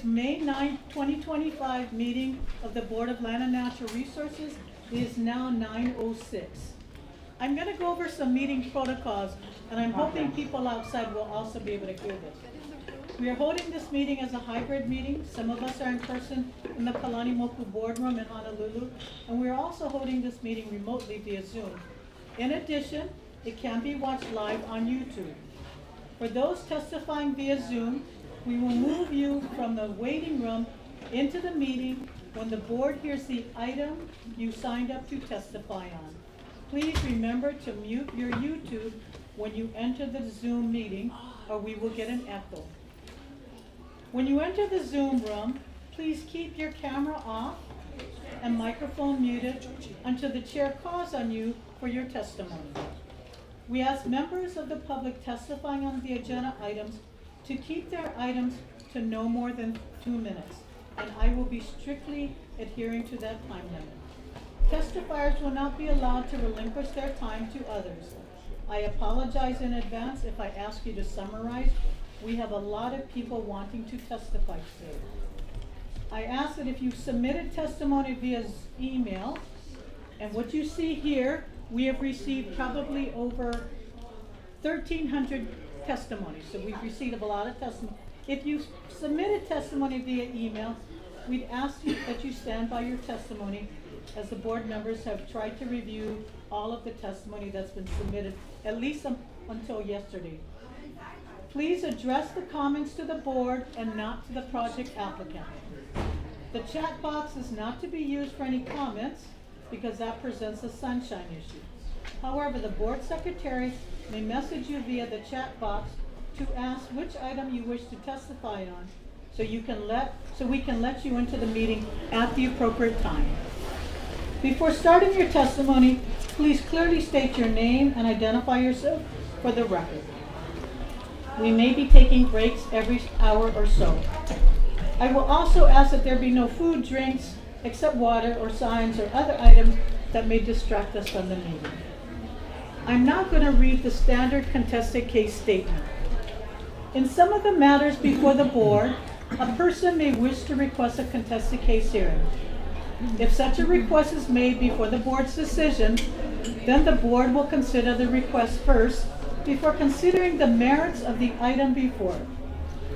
May 9, 2025 meeting of the Board of Land and Natural Resources. It is now 9:06. I'm going to go over some meeting protocols, and I'm hoping people outside will also be able to hear this. We are holding this meeting as a hybrid meeting. Some of us are in person in the KALANIMOKU boardroom in Honolulu, and we are also holding this meeting remotely via Zoom. In addition, it can be watched live on YouTube. For those testifying via Zoom, we will move you from the waiting room into the meeting when the board hears the item you signed up to testify on. Please remember to mute your YouTube when you enter the Zoom meeting, or we will get an echo. When you enter the Zoom room, please keep your camera off and microphone muted until the chair calls on you for your testimony. We ask members of the public testifying on the agenda items to keep their items to no more than 2 minutes, and I will be strictly adhering to that time limit. Testifiers will not be allowed to relinquish their time to others. I apologize in advance if I ask you to summarize. We have a lot of people wanting to testify today. I ask that if you submitted testimony via email, and what you see here, we have received probably over 1,300 testimonies. So we've received a lot of testimony. If you submitted testimony via email, we'd ask you that you stand by your testimony, as the board members have tried to review all of the testimony that's been submitted, at least until yesterday. Please address the comments to the board and not to the project applicant. The chat box is not to be used for any comments because that presents a sunshine issue. However, the board secretary may message you via the chat box to ask which item you wish to testify on, so we can let you into the meeting at the appropriate time. Before starting your testimony, please clearly state your name and identify yourself for the record. We may be taking breaks every hour or so. I will also ask that there be no food, drinks, except water or signs or other items that may distract us from the meeting. I'm now going to read the standard contested case statement. In some of the matters before the board, a person may wish to request a contested case hearing. If such a request is made before the board's decision, then the board will consider the request first before considering the merits of the item before.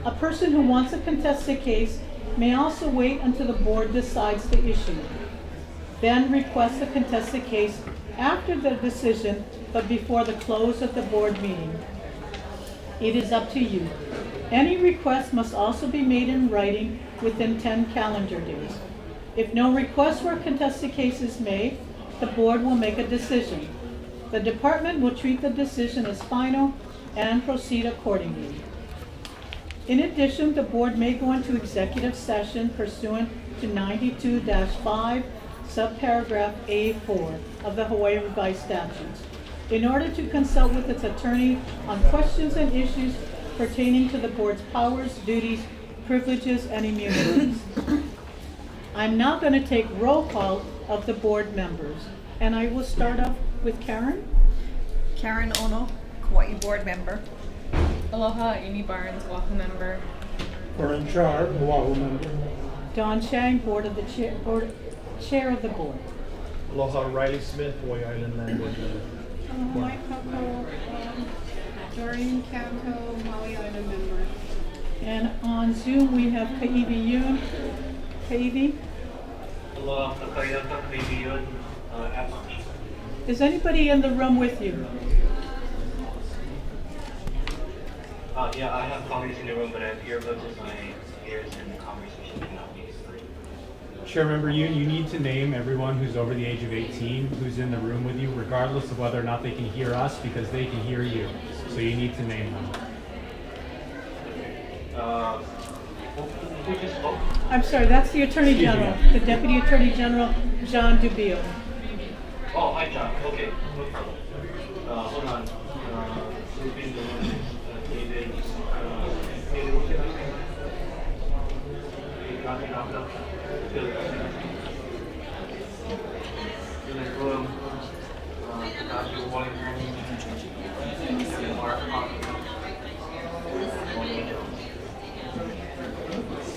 A person who wants a contested case may also wait until the board decides the issue, then request a contested case after the decision but before the close of the board meeting. It is up to you. Any request must also be made in writing within 10 calendar days. If no request for a contested case is made, the board will make a decision. The department will treat the decision as final and proceed accordingly. In addition, the board may go into executive session pursuant to 92-5, subparagraph A4 of the Hawaii Revised Statutes, in order to consult with its attorney on questions and issues pertaining to the board's powers, duties, privileges, and immunities. I'm now going to take roll call of the board members, and I will start off with Karen. Karen Ono, Kauai board member. Aloha āINA Barnes, Oahu member. Warren Char, Oahu member. Don Chang, chair of the board. Aloha Riley Smith, Hawaii Island Land Board member. Mike Coco, Doreen Canto, Maui Island member. And on Zoom we have Kaiwi Yoon. Kaiwi? Aloha Kakayaka, Kaiwi Yoon, absent. Is anybody in the room with you? Yeah, I have colleagues in the room, but I have earbuds in my ears and the conversation cannot be heard. Chair Member Yoon, you need to name everyone who's over the age of 18 who's in the room with you, regardless of whether or not they can hear us, because they can hear you. So you need to name them. Who just spoke? I'm sorry, that's the Attorney General, the Deputy Attorney General, John Dubio. Oh, hi John. Okay, no problem. Hold on. David, David, what's your last name?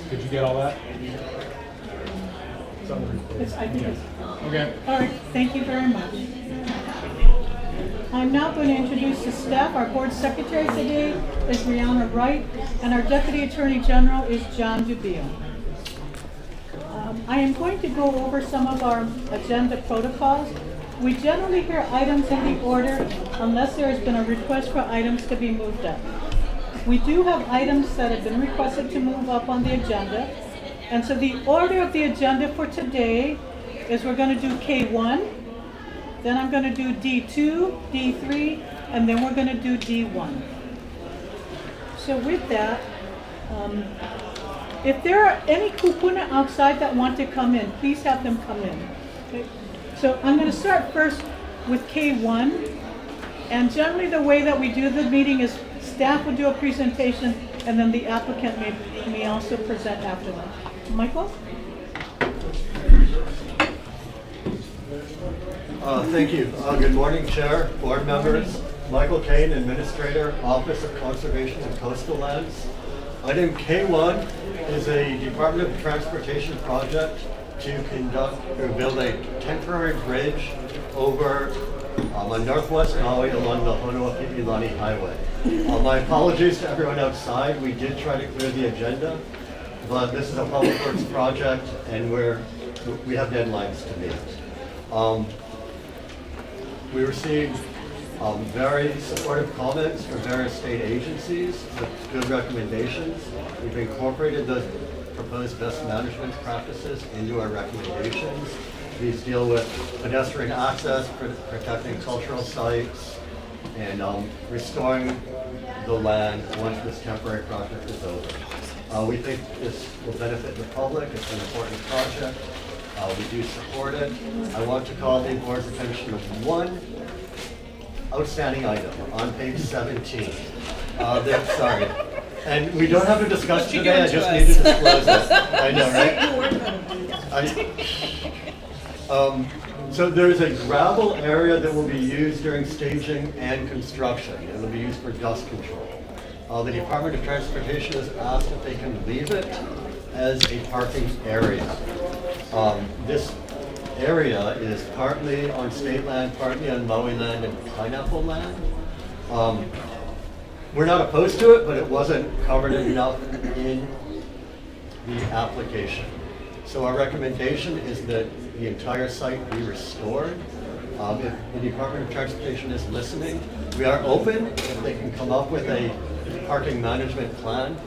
Did you get all that? It's on the report. I think it's, Okay. all right, thank you very much. I'm now going to introduce the staff. Our board secretary today is Rihanna Wright, and our deputy attorney general is John Dubio. I am going to go over some of our agenda protocols. We generally hear items in the order unless there has been a request for items to be moved up. We do have items that have been requested to move up on the agenda. And so the order of the agenda for today is we're going to do K1, then I'm going to do D2, D3, and then we're going to do D1. So with that, if there are any kupuna outside that want to come in, please have them come in. Okay? So I'm going to start first with K1. And generally the way that we do the meeting is staff will do a presentation and then the applicant may also present after that. Michael? Thank you. Good morning, Chair, board members. Michael Kane, Administrator, Office of Conservation and Coastal Lands. Item K1 is a Department of Transportation project to build a temporary bridge over on Northwest Maui along the Honolulu Highway. My apologies to everyone outside. We did try to clear the agenda, but this is a public works project and we have deadlines to meet. We received very supportive comments from various state agencies with good recommendations. We've incorporated the proposed best management practices into our recommendations. These deal with pedestrian access, protecting cultural sites, and restoring the land once this temporary project is over. We think this will benefit the public. It's an important project. We do support it. I want to call the board's attention to one outstanding item on page 17. Sorry. And we don't have to discuss today, I just need to disclose it. I know, right? So there's a gravel area that will be used during staging and construction. It will be used for dust control. The Department of Transportation has asked if they can leave it as a parking area. This area is partly on state land, partly on Maui land and pineapple land. We're not opposed to it, but it wasn't covered enough in the application. So our recommendation is that the entire site be restored. If the Department of Transportation is listening, we are open, if they can come up with a parking management plan,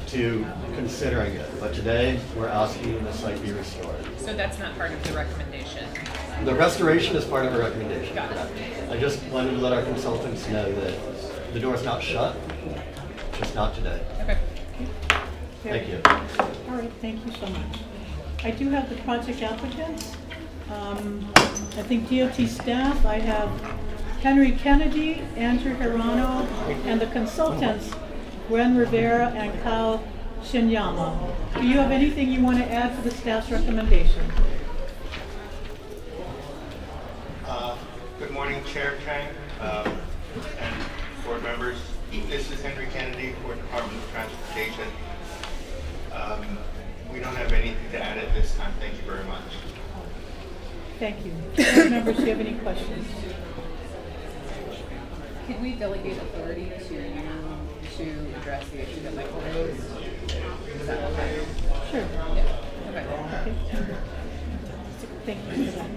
to considering it. But today, we're asking the site be restored. So that's not part of the recommendation? The restoration is part of the recommendation. Got it. I just wanted to let our consultants know that the door's not shut, just not today. Okay. Thank you. All right, thank you so much. I do have the project applicants. I think DOT staff, I have Henry Kennedy, Andrew Hirano, and the consultants, Gwen Rivera and Kyle Shinyama. Do you have anything you want to add to the staff's recommendation? Good morning, Chair Chang and board members. This is Henry Kennedy for Department of Transportation. We don't have anything to add at this time. Thank you very much. Thank you. Board members, do you have any questions? Can we delegate authority to you to address the issue that Michael raised? Is that okay? Sure. Yeah. Okay. Okay. Thank you for that.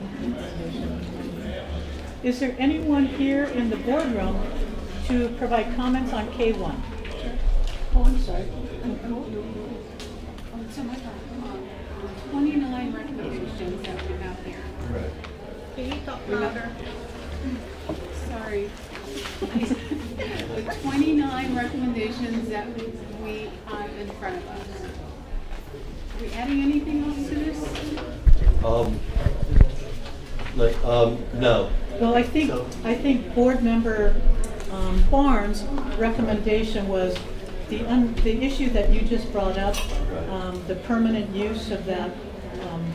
Is there anyone here in the boardroom to provide comments on K1? Oh, I'm sorry. So my 29 recommendations that we have here. Can you talk louder? Sorry. The 29 recommendations that we have in front of us. Are we adding anything else to this? No. Well, I think board member Barnes' recommendation was the issue that you just brought up, the permanent use of that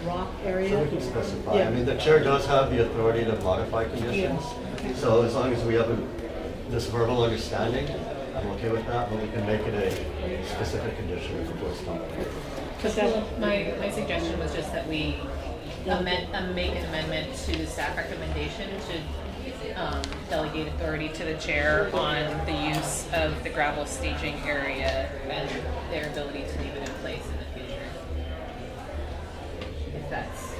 rock area. So we can specify. Yeah. I mean, the chair does have the authority to modify conditions. Yeah. So as long as we have this verbal understanding, I'm okay with that, but we can make it a specific condition if it goes down. 'Cause that- Well, my suggestion was just that we make an amendment to the staff recommendation to delegate authority to the chair on the use of the gravel staging area and their ability to leave it in place in the future. If that's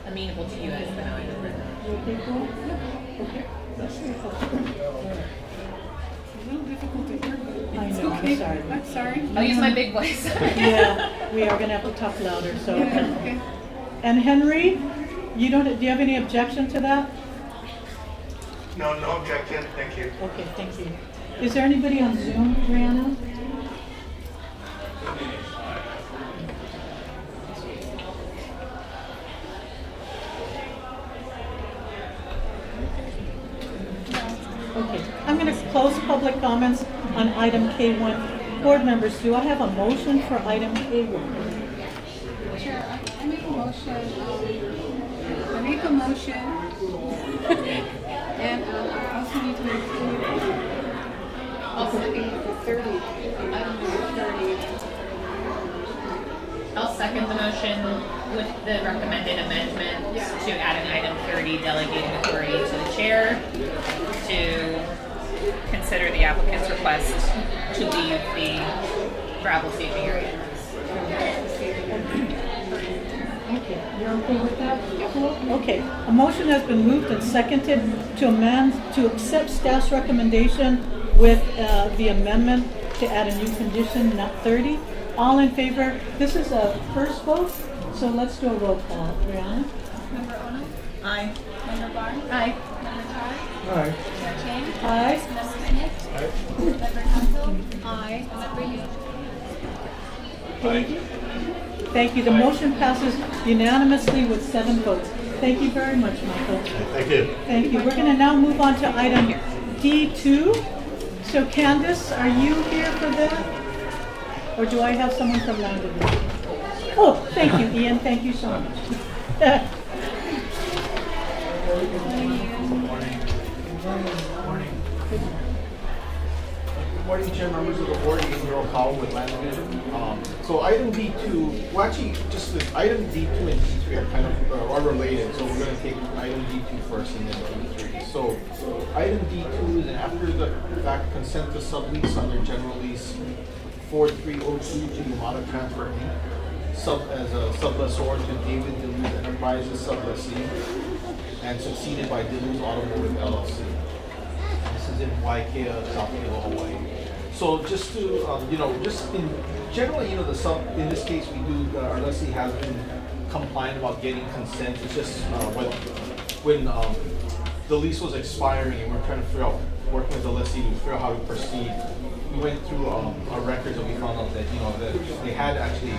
amenable to you as the now item written. You okay, Paul? Okay. A little difficult to hear, but I it's know, I'm okay. sorry. I'm sorry. I'll use my big voice. Yeah, we are gonna have to talk louder, so. Yeah, okay. And Henry, do you have any objection to that? No, no objection, thank you. Okay, thank you. Is there anybody on Zoom, Brianna? Okay, I'm gonna close public comments on item K1. Board members, do I have a motion for item K1? Chair, I make a motion, and I also need to include, also looking for 30, item number 30. I'll second the motion with the recommended amendment to add an item 30, delegating authority to the chair to consider the applicant's request to leave the gravel staging area. Okay, you're okay with that? Cool. Okay, a motion has been moved and seconded to amend, to accept staff's recommendation with the amendment to add a new condition, not 30. All in favor? This is a first vote, so let's do a roll call. Brianna? Member Ono? Aye. Member Barnes? Aye. Member Todd? Aye. Chair Chang? Aye. Member Smith? Member Council? Aye. Member Yu? Thank you. The motion passes unanimously with 7 votes. Thank you very much, Michael. Thank you. Thank you. We're going to now move on to item D2. So Candace, are you here for that? Or do I have someone from Landon? Oh, thank you, Ian. Thank you so much. Good morning, Chair, members of the board, Ian Hirakawa with Land Division. So item D2, well actually, just the item D2 and D3 are kind of are related, so we're going to take item D2 first and then D3. So item D2 is an after the fact consent to sublease under general lease 4302 to Yamada Transfer Inc. As a sublessor to David DeLuz Enterprises sublessee and succeeded by DeLuz Automotive LLC. This is in Waikea, South Kilo, Hawaii. So just to, just in generally, in this case, we do, our lessee has been compliant about getting consent. It's just when the lease was expiring and we're trying to figure out, working with the lessee to figure out how to proceed, we went through our records and we found out that, that they had actually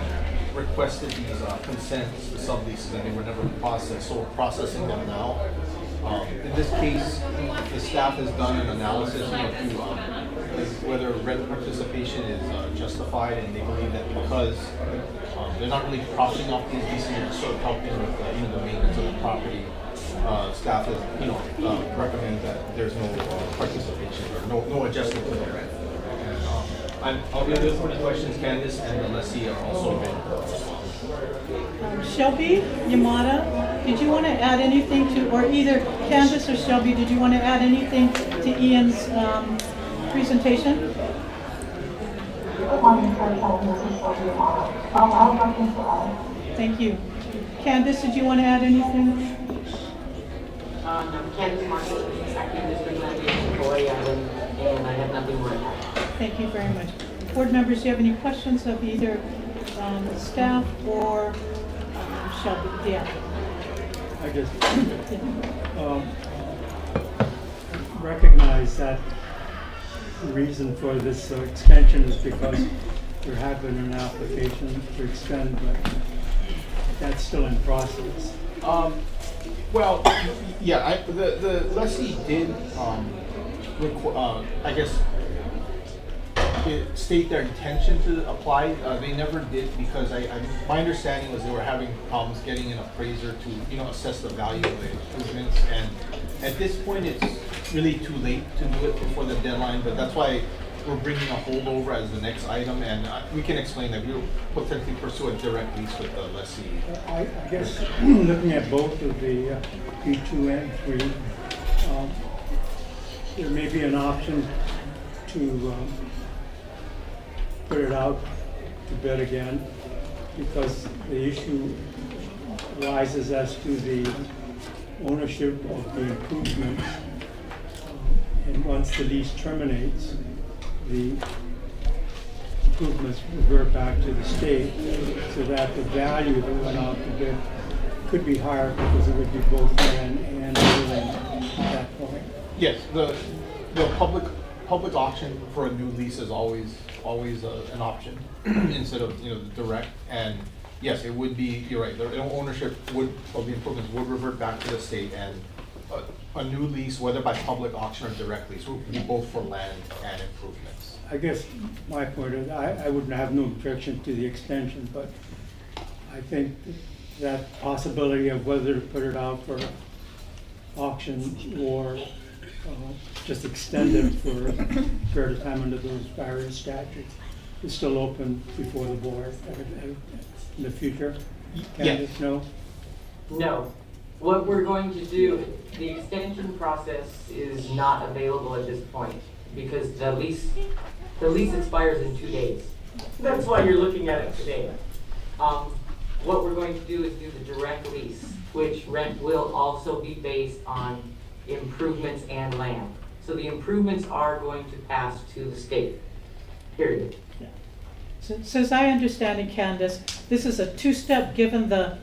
requested these consents, the subleases, and they were never processed. So we're processing them now. In this case, the staff has done an analysis to whether rent participation is justified, and they believe that because they're not really profiting off these leases, they're just sort of helping with the maintenance of the property. Staff has recommended that there's no participation or no adjustment to the rent. I'll be available for any questions. Candace and the lessee are also available. Shelby, Yamada, did you want to add anything to, or either Candace or Shelby, did you want to add anything to Ian's presentation? Thank you. Candace, did you want to add anything? Candace Marshall, Acting District Manager for Hawaii Island, and I have nothing more to add. Thank you very much. Board members, do you have any questions of either staff or Shelby? Yeah. I just recognize that the reason for this extension is because there had been an application to extend, but that's still in process. Well, yeah, the lessee did, I guess, state their intention to apply. They never did because my understanding was they were having problems getting an appraiser to assess the value of the improvements, and at this point it's really too late to do it before the deadline. But that's why we're bringing a holdover as the next item, and we can explain that we'll potentially pursue a direct lease with the lessee. I guess, looking at both of the B2 and 3, there may be an option to put it out to bid again, because the issue arises as to the ownership of the improvements. And once the lease terminates, the improvements revert back to the state, so that the value that went out to bid could be higher because it would be both land and building at that point. Yes, the public auction for a new lease is always an option instead of the direct. And yes, it would be, you're right, the ownership of the improvements would revert back to the state, and a new lease, whether by public auction or direct lease, would be both for land and improvements. I guess my point is, I wouldn't have no objection to the extension, but I think that possibility of whether to put it out for auction or just extend it for a period of time under those various statutes is still open before the board in the future. Candidates, no? No. What we're going to do, the extension process is not available at this point because the lease expires in 2 days. That's why you're looking at it today. What we're going to do is do the direct lease, which rent will also be based on improvements and land. So the improvements are going to pass to the state, period. So as I understand it, Candace, this is a two-step given the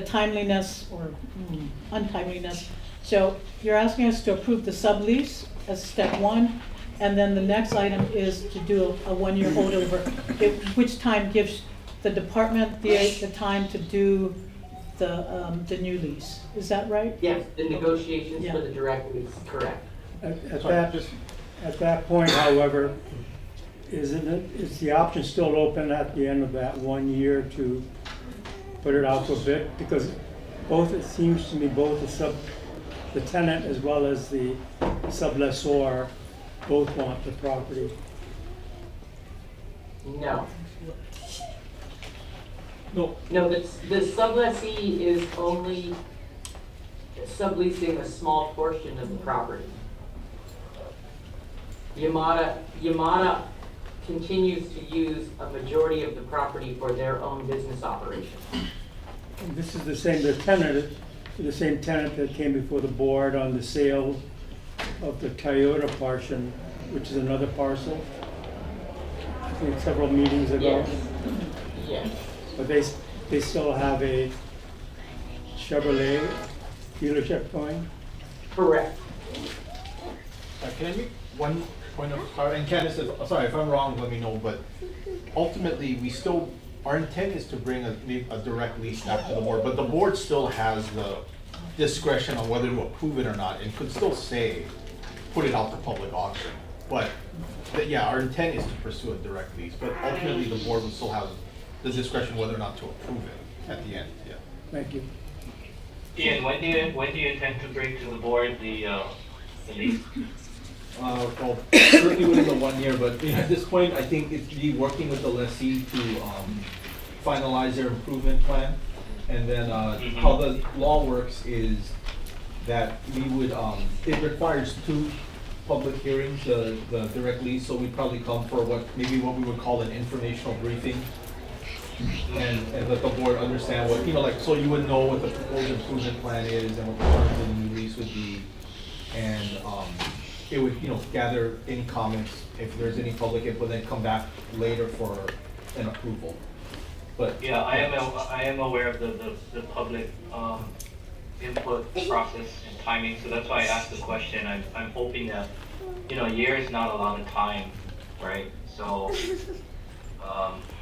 timeliness or untimeliness. So you're asking us to approve the sublease as step one, and then the next item is to do a one-year holdover, which time gives the department the time to do the new lease. Is that right? Yes, the negotiations for the direct lease, correct. At that point, however, is the option still open at the end of that 1 year to put it out for bid? Because it seems to me both the tenant as well as the sublessor both want the property. No. No, the sublessee is only subleasing a small portion of the property. Yamada continues to use a majority of the property for their own business operation. And this is the same tenant that came before the board on the sale of the Toyota portion, which is another parcel. I think several meetings ago. Yes. But they still have a Chevrolet dealership going? Correct. Can I make one point of clarity? And Candace, sorry if I'm wrong, let me know, but ultimately our intent is to bring a direct lease back to the board, but the board still has the discretion on whether to approve it or not, and could still say, put it out to public auction. But yeah, our intent is to pursue a direct lease, but ultimately the board will still have the discretion whether or not to approve it at the end. Yeah. Thank you. Ian, when do you intend to bring to the board the lease? Well, certainly within the 1 year, but at this point, I think it's be working with the lessee to finalize their improvement plan. And then how the law works is that we would, it requires 2 public hearings, the direct lease, so we'd probably come for what we would call an informational briefing. And let the board understand what, so you would know what the proposed improvement plan is and what the terms of the new lease would be. And it would, gather any comments, if there's any public input, then come back later for an approval. But yeah, I am aware of the public input process and timing, so that's why I asked the question. I'm hoping that, a year is not a lot of time, right? So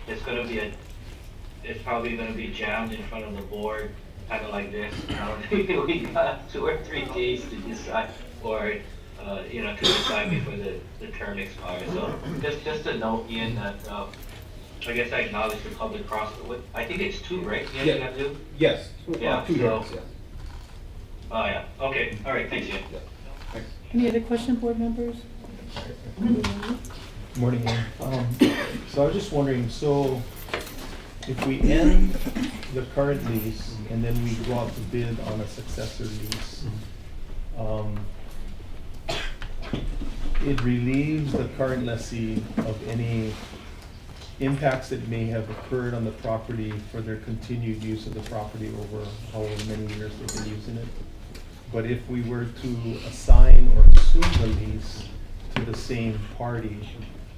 it's probably gonna be jammed in front of the board, kind of like this. We got 2 or 3 days to decide, or to decide before the term expires. So just a note, Ian, that I guess I acknowledge the public process. I think it's 2, right? Ian, you have to? Yes. Yeah. 2 hearings, yeah. Oh yeah. Okay. All right. Thanks, Ian. Thanks. Any other question, board members? Morning, Ian. So I was just wondering, so if we end the current lease and then we go out to bid on a successor lease, it relieves the current lessee of any impacts that may have occurred on the property for their continued use of the property over however many years they've been using it. But if we were to assign or assume the lease to the same party,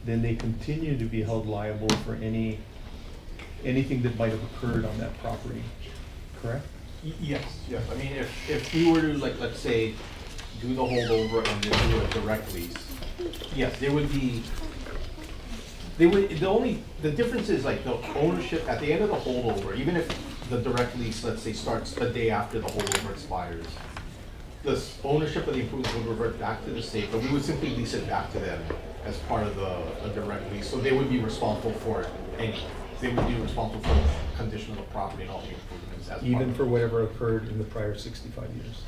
then they continue to be held liable for anything that might have occurred on that property, correct? Yes, yes. I mean, if we were to, like, let's say, do the holdover and then do a direct lease, yes, there would be, the difference is like the ownership, at the end of the holdover, even if the direct lease, let's say, starts the day after the holdover expires, the ownership of the improvements would revert back to the state, but we would simply lease it back to them as part of the direct lease. So they would be responsible for it, and they would be responsible for the condition of the property and all the improvements as Even for whatever occurred in the prior 65 years?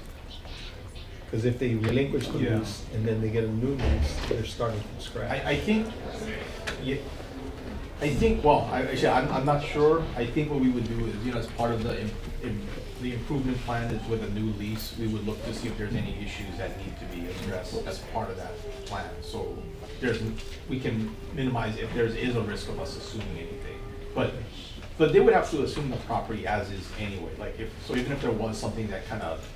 Because if they relinquish the lease and then they get a new lease, they're starting from scratch. I think, yeah, well, I'm not sure. I think what we would do is, as part of the improvement plan is with a new lease, we would look to see if there's any issues that need to be addressed as part of that plan. So we can minimize if there is a risk of us assuming anything. But they would have to assume the property as is anyway. Like even if there was something that kind of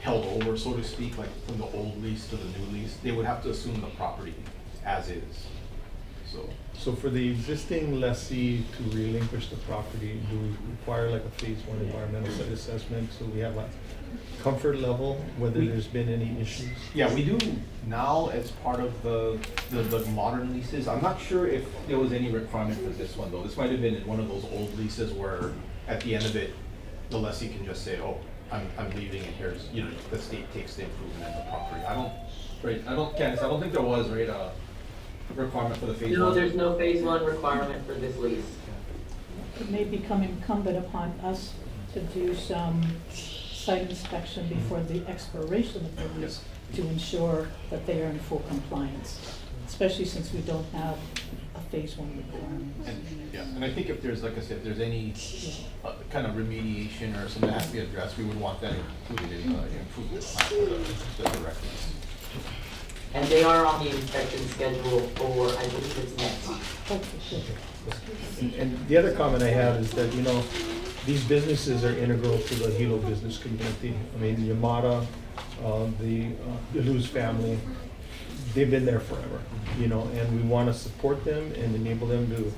held over, so to speak, like from the old lease to the new lease, they would have to assume the property as is. So for the existing lessee to relinquish the property, do we require like a phase 1 environmental site assessment so we have a comfort level whether there's been any issues? Yeah, we do now as part of the modern leases. I'm not sure if there was any requirement for this one though. This might have been in one of those old leases where at the end of it, the lessee can just say, oh, I'm leaving and here's, the state takes the improvement in the property. Candace, I don't think there was, right, a requirement for the phase 1. No, there's no phase 1 requirement for this lease. It may become incumbent upon us to do some site inspection before the expiration of the lease to ensure that they are in full compliance, especially since we don't have a phase 1 requirement. And I think if there's, like I said, if there's any kind of remediation or something that has to be addressed, we would want that included in the improvement plan for the direct lease. And they are on the inspection schedule for, I believe it's next. And the other comment I have is that, these businesses are integral to the Hilo business community. I mean, Yamada, the Luz family, they've been there forever, and we want to support them and enable them to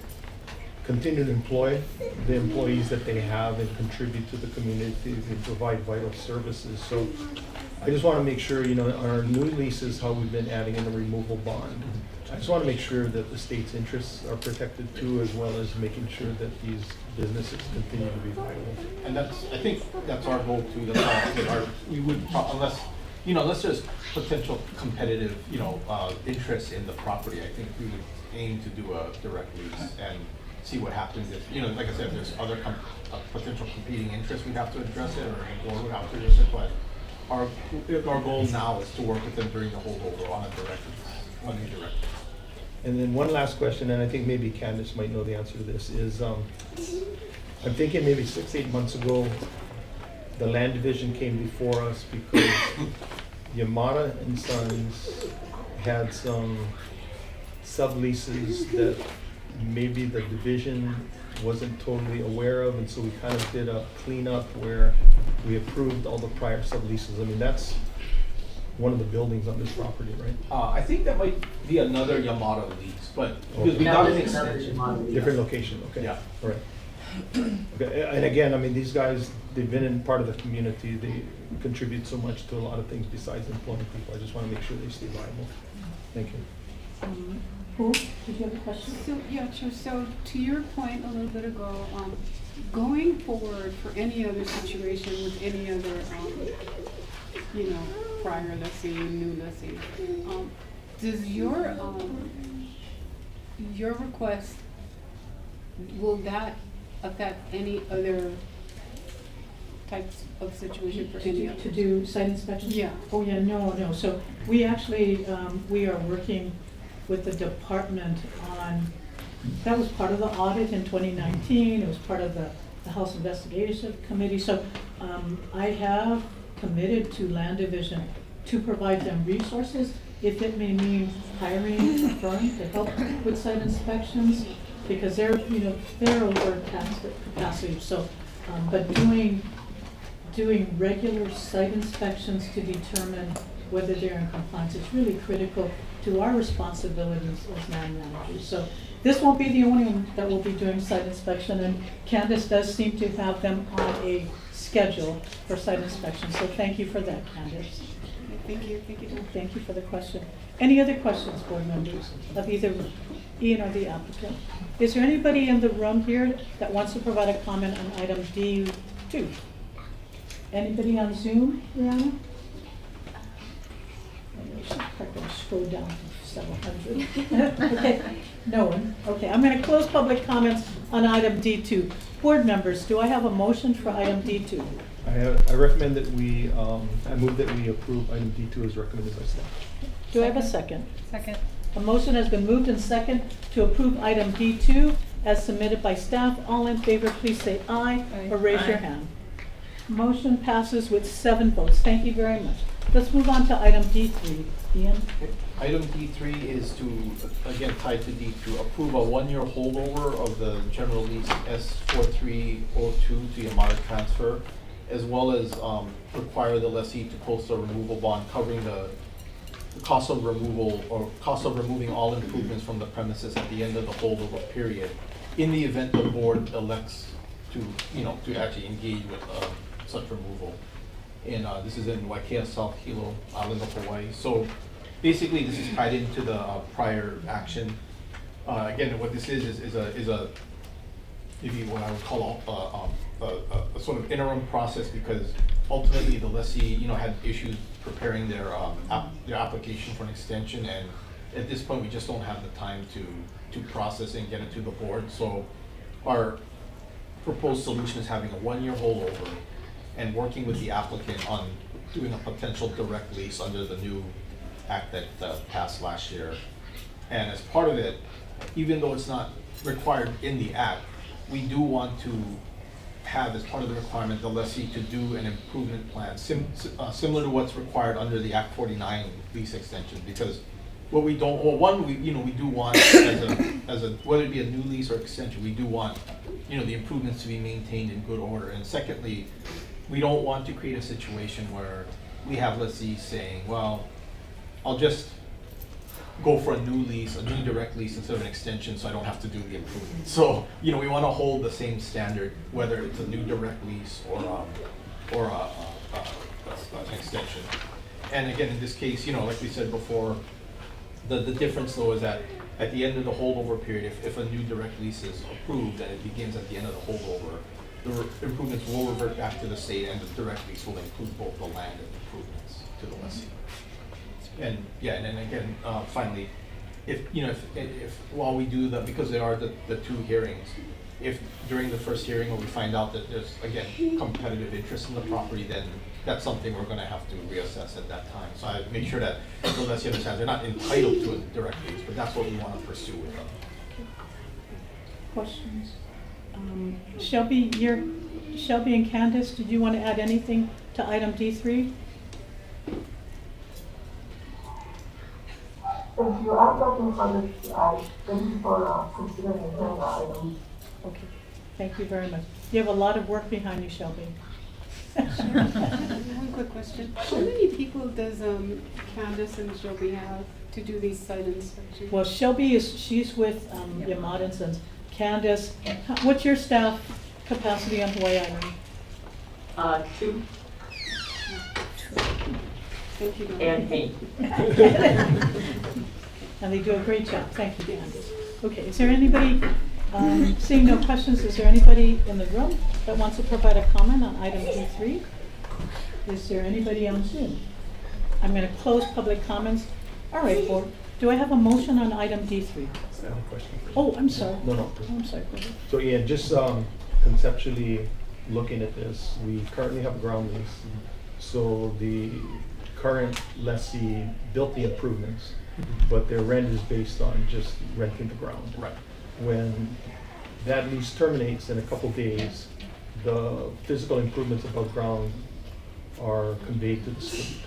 continue to employ the employees that they have and contribute to the community and provide vital services. So I just want to make sure, on our new leases, how we've been adding in a removal bond. I just want to make sure that the state's interests are protected too, as well as making sure that these businesses continue to be viable. And I think that's our goal too. That's our, we would, unless there's potential competitive, interest in the property, I think we would aim to do a direct lease and see what happens if, like I said, if there's other potential competing interests, we'd have to address it, or the board would have to address it. But our goal now is to work with them during the holdover on a direct lease. And then one last question, and I think maybe Candace might know the answer to this, is I'm thinking maybe 6-8 months ago, the land division came before us because Yamada and Sons had some subleases that maybe the division wasn't totally aware of, and so we kind of did a cleanup where we approved all the prior subleases. I mean, that's one of the buildings on this property, right? I think that might be another Yamada lease, but because we got an extension. Different location, okay. Yeah. All right. Okay, and again, I mean, these guys, they've been in part of the community. They contribute so much to a lot of things besides employing people. I just want to make sure they stay viable. Thank you. Who? Did you have a question? So, yeah, sure. So to your point a little bit ago, going forward for any other situation with any other, prior lessee, new lessee, does your request, will that affect any other types of situation for any other? To do site inspections? Yeah. Oh, yeah, no. So we actually, we are working with the department on, that was part of the audit in 2019, it was part of the House Investigation Committee, so I have committed to Land Division to provide them resources, if it may mean hiring a firm to help with site inspections, because they're, you know, they're over capacity, so, but doing regular site inspections to determine whether they're in compliance, it's really critical to our responsibilities as land managers. So this won't be the only one that will be doing site inspection, and Candace does seem to have them on a schedule for site inspection, so thank you for that, Candace. Thank you, thank you. Thank you for the question. Any other questions, board members, of either Ian or the applicant? Is there anybody in the room here that wants to provide a comment on item D2? Anybody on Zoom, Rihanna? I'm going to scroll down to several hundred. Okay, no one. Okay, I'm going to close public comments on item D2. Board members, do I have a motion for item D2? I recommend that we, I move that we approve item D2 as recommended by staff. Do I have a second? Second. A motion has been moved and second to approve item D2 as submitted by staff. All in favor, please say aye or raise your hand. Motion passes with 7 votes. Thank you very much. Let's move on to item D3. Ian? Item D3 is to, again, tied to D2, approve a 1-year holdover of the general lease S4302 to Yamada transfer, as well as require the lessee to post a removal bond covering the cost of removal or cost of removing all improvements from the premises at the end of the holdover period, in the event the board elects to, you know, to actually engage with such removal. And this is in Waikea, South Hilo Island of Hawaii. So basically, this is tied into the prior action. Again, what this is a maybe what I would call a sort of interim process, because ultimately the lessee, you know, had issues preparing their application for an extension, and at this point we just don't have the time to process and get it to the board. So our proposed solution is having a 1-year holdover and working with the applicant on doing a potential direct lease under the new act that passed last year. And as part of it, even though it's not required in the act, we do want to have as part of the requirement the lessee to do an improvement plan similar to what's required under the Act 49 lease extension. Because what we don't, well, one, we do want as a whether it be a new lease or extension, we do want, you know, the improvements to be maintained in good order. And secondly, we don't want to create a situation where we have lessees saying, well, I'll just go for a new lease, a new direct lease instead of an extension, so I don't have to do the improvements. So, you know, we want to hold the same standard, whether it's a new direct lease or an extension. And again, in this case, you know, like we said before, the difference though is that at the end of the holdover period, if a new direct lease is approved and it begins at the end of the holdover, the improvements will revert back to the state, and the direct lease will include both the land and improvements to the lessee. And yeah, and then again, finally, if while we do that, because there are the 2 hearings, if during the first hearing when we find out that there's again competitive interest in the property, then that's something we're going to have to reassess at that time. So I make sure that the lessee understands they're not entitled to a direct lease, but that's what we want to pursue with them. Questions? Shelby and Candace, did you want to add anything to item D3? Thank you. I'm looking for this. Thank you for considering the items. Okay, thank you very much. You have a lot of work behind you, Shelby. One quick question. How many people does Candace and Shelby have to do these site inspections? Well, she's with Yamada and Sons. Candace, what's your staff capacity on Hawaii Island? 2. Thank you. And me. And they do a great job. Thank you, Candace. Okay, is there anybody, seeing no questions, is there anybody in the room that wants to provide a comment on item D3? Is there anybody on Zoom? I'm going to close public comments. All right, board. Do I have a motion on item D3? I have a question for you. Oh, I'm sorry. No. Oh, I'm sorry. Go ahead. So Ian, just conceptually looking at this, we currently have a ground lease. So the current lessee built the improvements. but their rent is based on just renting the ground. Right. When that lease terminates in a couple days, the physical improvements above ground are conveyed to the state.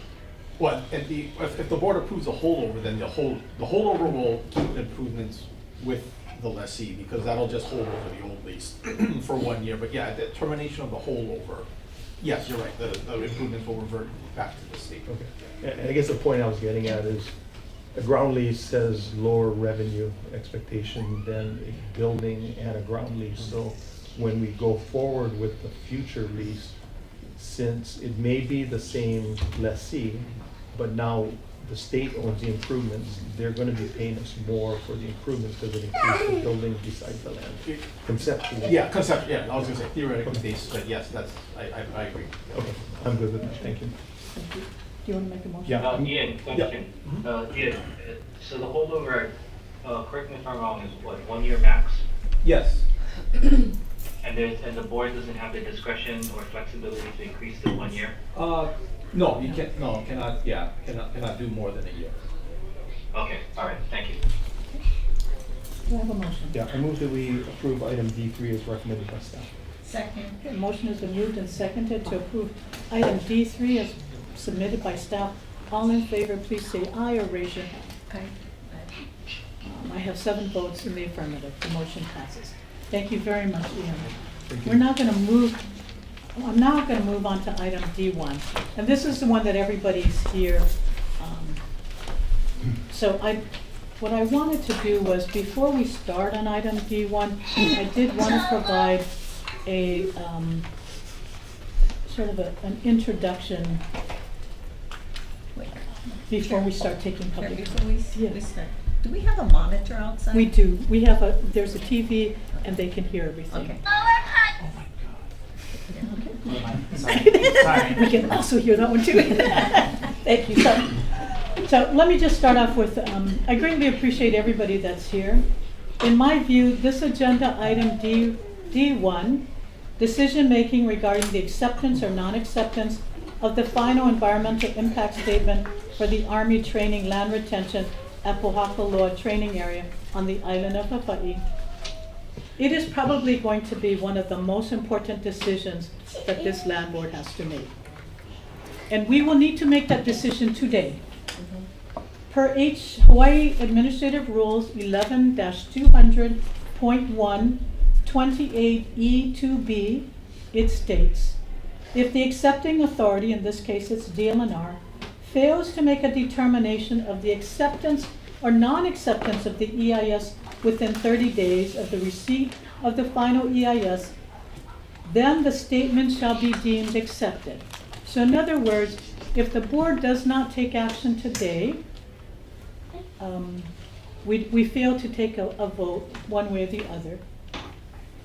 Well, if the board approves a holdover, then the holdover will keep improvements with the lessee, because that'll just hold over the old lease for 1 year. But yeah, at the termination of the holdover, yes, you're right, the improvements will revert back to the state. Okay. And I guess the point I was getting at is a ground lease has lower revenue expectation than a building and a ground lease. So when we go forward with the future lease, since it may be the same lessee, but now the state owns the improvements, they're going to be paying us more for the improvements because it includes the buildings besides the land. Conceptually. Yeah, yeah, I was gonna say theoretically, but yes, I agree. Okay, I'm good with that, thank you. Thank you. Do you want to make a motion? Yeah. Ian, question. Ian, so the holdover, correct me if I'm wrong, is what, 1 year max? Yes. And the board doesn't have the discretion or flexibility to increase to 1 year? No, you can't, cannot do more than a year. Okay, all right, thank you. Do I have a motion? Yeah, I move that we approve item D3 as recommended by staff. Second. Okay, motion has been moved and seconded to approve item D3 as submitted by staff. All in favor, please say aye or raise your hand. Aye. I have 7 votes in the affirmative. The motion passes. Thank you very much, Ian. We're now going to move. I'm now going to move on to item D1, and this is the one that everybody's here. So what I wanted to do was, before we start on item D1, I did want to provide a sort of an introduction before we start taking public. Before we Yes. start, do we have a monitor outside? We do. We have there's a TV, and they can hear everything. Okay. We can also hear that one too. Thank you. So let me just start off with, I greatly appreciate everybody that's here. In my view, this agenda item D1, decision making regarding the acceptance or non-acceptance of the final environmental impact statement for the Army training land retention at Pōhakuloa training area on the island of Hawaii. It is probably going to be one of the most important decisions that this land board has to make. And we will need to make that decision today. Per Hawaii Administrative Rules 11-200.1 28E2B, it states, if the accepting authority, in this case it's DLNR, fails to make a determination of the acceptance or non-acceptance of the EIS within 30 days of the receipt of the final EIS, then the statement shall be deemed accepted. So in other words, if the board does not take action today, we fail to take a vote one way or the other,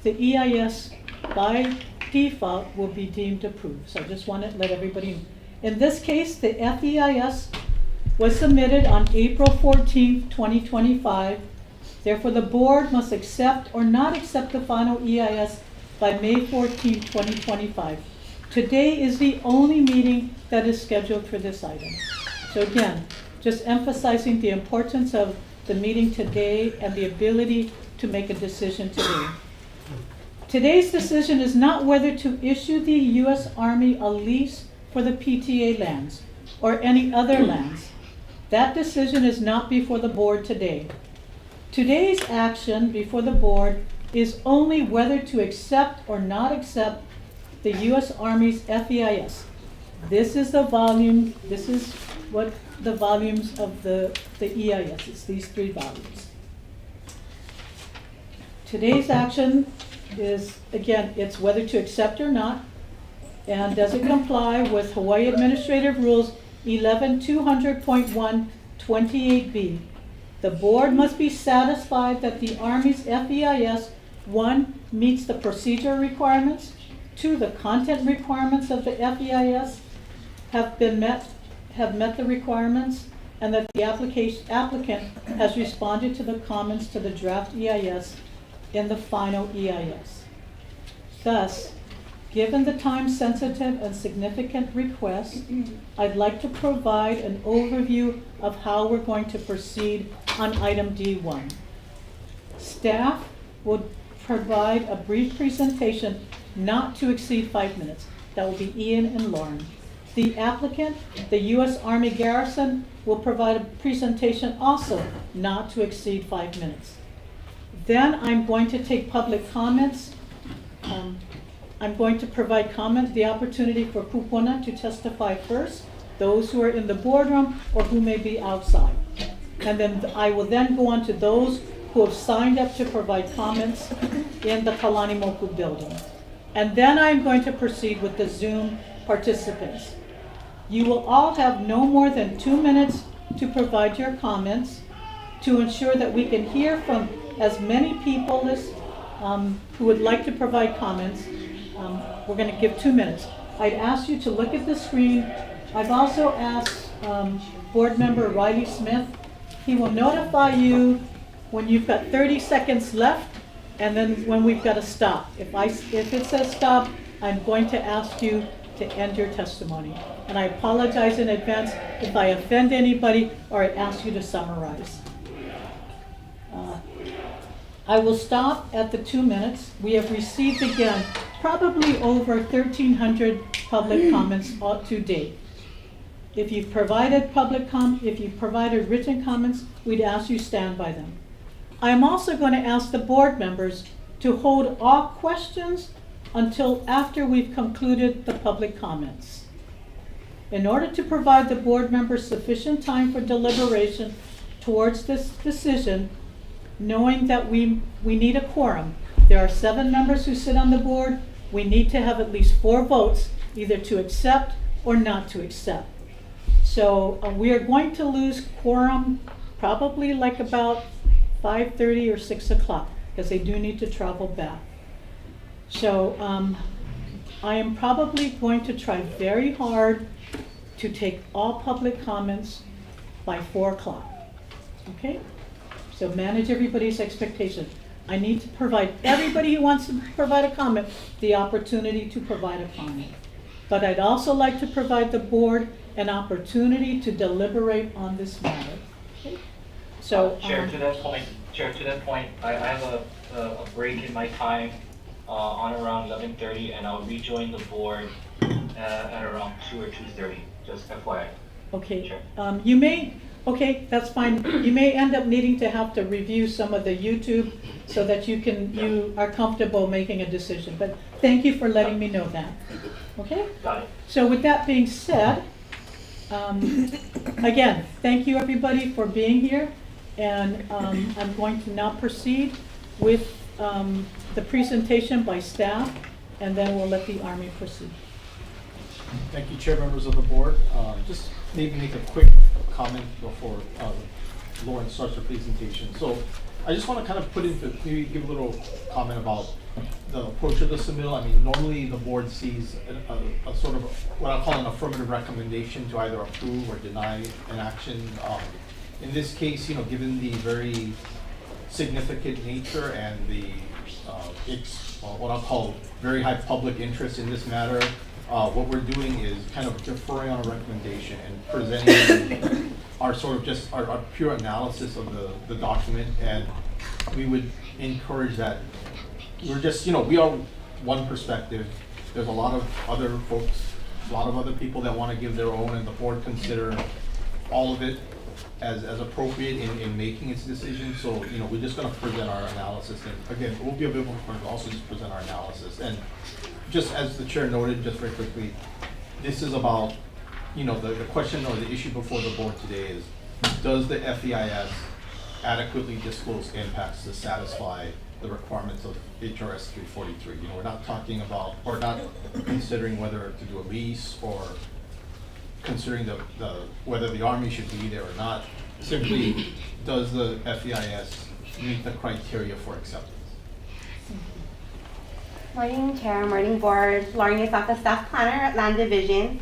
the EIS by default will be deemed approved. So I just want to let everybody know. In this case, the FEIS was submitted on April 14th, 2025. Therefore, the board must accept or not accept the final EIS by May 14th, 2025. Today is the only meeting that is scheduled for this item. So again, just emphasizing the importance of the meeting today and the ability to make a decision today. Today's decision is not whether to issue the U.S. Army a lease for the PTA lands or any other lands. That decision is not before the board today. Today's action before the board is only whether to accept or not accept the U.S. Army's FEIS. This is the volume, this is what the volumes of the EIS is, these 3 volumes. Today's action is, again, it's whether to accept or not, and does it comply with Hawaii Administrative Rules 11-200.1 28B. The board must be satisfied that the Army's FEIS, 1, meets the procedure requirements, 2, the content requirements of the FEIS have met the requirements, and that the applicant has responded to the comments to the draft EIS in the final EIS. Thus, Given the time-sensitive and significant request, I'd like to provide an overview of how we're going to proceed on item D1. Staff would provide a brief presentation not to exceed 5 minutes. That will be Ian and Lauren. The applicant, the U.S. Army Garrison, will provide a presentation also not to exceed 5 minutes. Then I'm going to take public comments. I'm going to provide the opportunity for Kupuna to testify first, those who are in the boardroom or who may be outside. And then I will then go on to those who have signed up to provide comments in the Kalanimoku building. And then I'm going to proceed with the Zoom participants. You will all have no more than 2 minutes to provide your comments to ensure that we can hear from as many people as who would like to provide comments. We're going to give 2 minutes. I'd ask you to look at the screen. I've also asked board member Riley Smith. He will notify you when you've got 30 seconds left and then when we've got to stop. If it says stop, I'm going to ask you to end your testimony. And I apologize in advance if I offend anybody or I ask you to summarize. I will stop at the 2 minutes. We have received again probably over 1,300 public comments to date. If you've provided written comments, we'd ask you stand by them. I'm also going to ask the board members to hold all questions until after we've concluded the public comments. In order to provide the board members sufficient time for deliberation towards this decision, knowing that we need a quorum. There are 7 members who sit on the board. We need to have at least 4 votes, either to accept or not to accept. So we are going to lose quorum probably like about 5:30 or 6 o'clock because they do need to travel back. So I am probably going to try very hard to take all public comments by 4 o'clock. Okay? So manage everybody's expectation. I need to provide everybody who wants to provide a comment the opportunity to provide a comment. But I'd also like to provide the board an opportunity to deliberate on this matter. Okay? So, Chair, to that point, I have a break in my time on around 11:30, and I'll rejoin the board at around 2 or 2:30. Just FYI. okay. Sure. You may. Okay, that's fine. You may end up needing to have to review some of the YouTube so that you are comfortable making a decision. But thank you for letting me know that. Okay? Got it. So with that being said, again, thank you everybody for being here. And I'm going to now proceed with the presentation by staff, and then we'll let the Army proceed. Thank you, Chair, members of the board. Just maybe make a quick comment before Lauren starts her presentation. So I just want to kind of maybe give a little comment about the approach of the submittal. I mean, normally the board sees a sort of what I call an affirmative recommendation to either approve or deny an action. In this case, given the very significant nature and the what I'll call very high public interest in this matter, what we're doing is kind of deferring on a recommendation and presenting our sort of just our pure analysis of the document, and we would encourage that we're just, we are one perspective. There's a lot of other folks, a lot of other people that want to give their own, and the board consider all of it as appropriate in making its decision. So, we're just going to present our analysis, and again, we'll be available for also just present our analysis. And just as the chair noted, just very quickly, this is about, the question or the issue before the board today is, does the FEIS adequately disclose impacts to satisfy the requirements of HRS 343? We're not talking about, or not considering whether to do a lease or considering whether the Army should be there or not. Simply, does the FEIS meet the criteria for acceptance? Morning, Chair, morning, Board. Lauren Yasaka, Staff Planner at Land Division.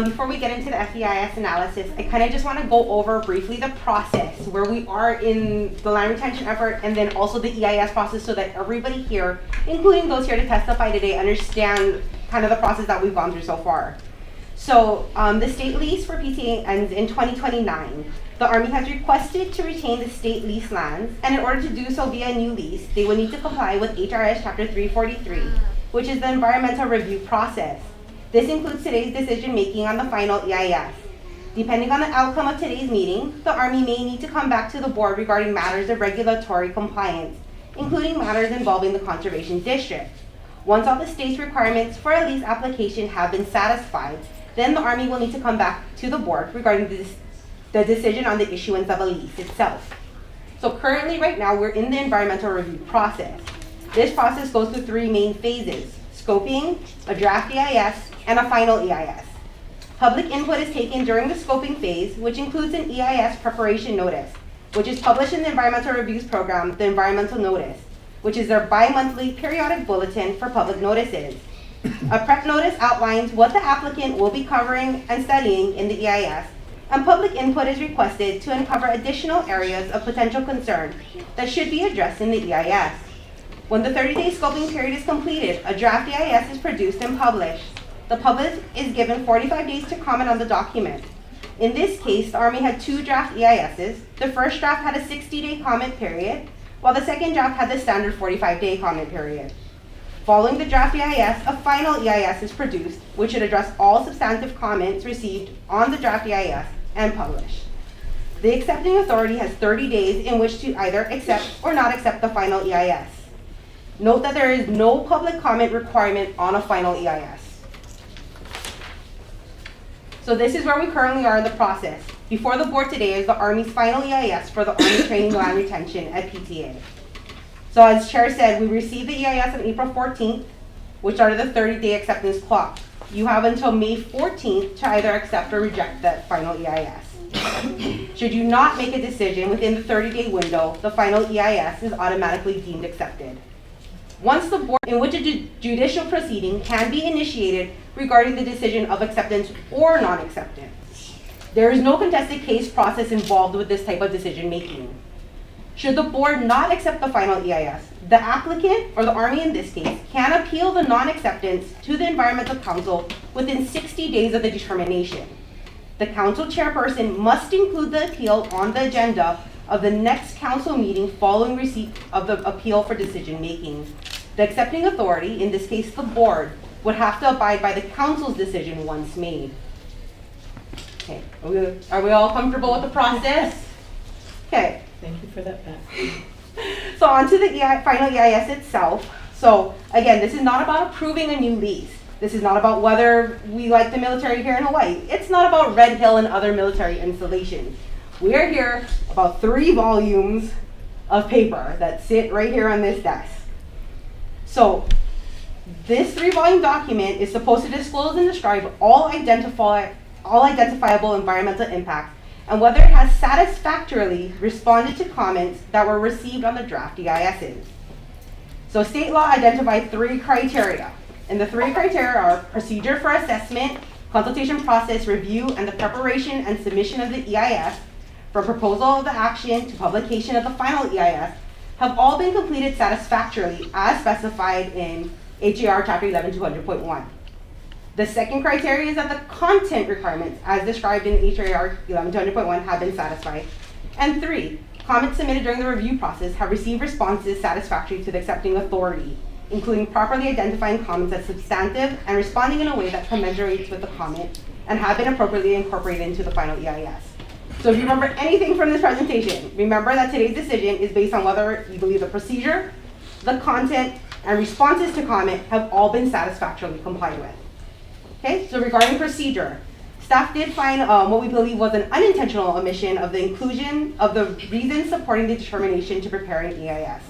Before we get into the FEIS analysis, I kind of just want to go over briefly the process, where we are in the land retention effort, and then also the EIS process, so that everybody here, including those here to testify today, understand kind of the process that we've gone through so far. So the state lease for PTA ends in 2029. The Army has requested to retain the state lease lands, and in order to do so via a new lease, they will need to comply with HRS Chapter 343, which is the environmental review process. This includes today's decision making on the final EIS. Depending on the outcome of today's meeting, the Army may need to come back to the board regarding matters of regulatory compliance, including matters involving the conservation district. Once all the state's requirements for a lease application have been satisfied, then the Army will need to come back to the board regarding the decision on the issuance of a lease itself. So currently, right now, we're in the environmental review process. This process goes through 3 main phases: scoping, a draft EIS, and a final EIS. Public input is taken during the scoping phase, which includes an EIS preparation notice, which is published in the Environmental Reviews Program, the Environmental Notice, which is their bi-monthly periodic bulletin for public notices. A prep notice outlines what the applicant will be covering and studying in the EIS, and public input is requested to uncover additional areas of potential concern that should be addressed in the EIS. When the 30-day scoping period is completed, a draft EIS is produced and published. The public is given 45 days to comment on the document. In this case, the Army had 2 draft EISs. The first draft had a 60-day comment period, while the second draft had the standard 45-day comment period. Following the draft EIS, a final EIS is produced, which should address all substantive comments received on the draft EIS and published. The accepting authority has 30 days in which to either accept or not accept the final EIS. Note that there is no public comment requirement on a final EIS. So this is where we currently are in the process. Before the board today is the Army's final EIS for the Army Training Land Retention at PTA. So as Chair said, we received the EIS on April 14th, which started the 30-day acceptance clock. You have until May 14th to either accept or reject that final EIS. Should you not make a decision within the 30-day window, the final EIS is automatically deemed accepted. Once the board, in which a judicial proceeding can be initiated regarding the decision of acceptance or non-acceptance. There is no contested case process involved with this type of decision making. Should the board not accept the final EIS, the applicant, or the Army in this case, can appeal the non-acceptance to the Environmental Council within 60 days of the determination. The council chairperson must include the appeal on the agenda of the next council meeting following receipt of the appeal for decision making. The accepting authority, in this case the board, would have to abide by the council's decision once made. Okay, are we all comfortable with the process? Okay. Thank you for that back. So on to the final EIS itself. So again, this is not about approving a new lease. This is not about whether we like the military here in Hawaii. It's not about Red Hill and other military installations. We are here about 3 volumes of paper that sit right here on this desk. So this 3-volume document is supposed to disclose and describe all identifiable environmental impacts and whether it has satisfactorily responded to comments that were received on the draft EISs. So state law identified 3 criteria, and the 3 criteria are procedure for assessment, consultation process review, and the preparation and submission of the EIS, from proposal of the action to publication of the final EIS, have all been completed satisfactorily as specified in HAR Chapter 11-200.1. The second criteria is that the content requirements as described in HAR 11-200.1 have been satisfied. And 3, comments submitted during the review process have received responses satisfactory to the accepting authority, including properly identifying comments as substantive and responding in a way that commensurates with the comment and have been appropriately incorporated into the final EIS. So if you remember anything from this presentation, remember that today's decision is based on whether you believe the procedure, the content, and responses to comment have all been satisfactorily complied with. Okay, so regarding procedure, staff did find what we believe was an unintentional omission of the inclusion of the reasons supporting the determination to prepare an EIS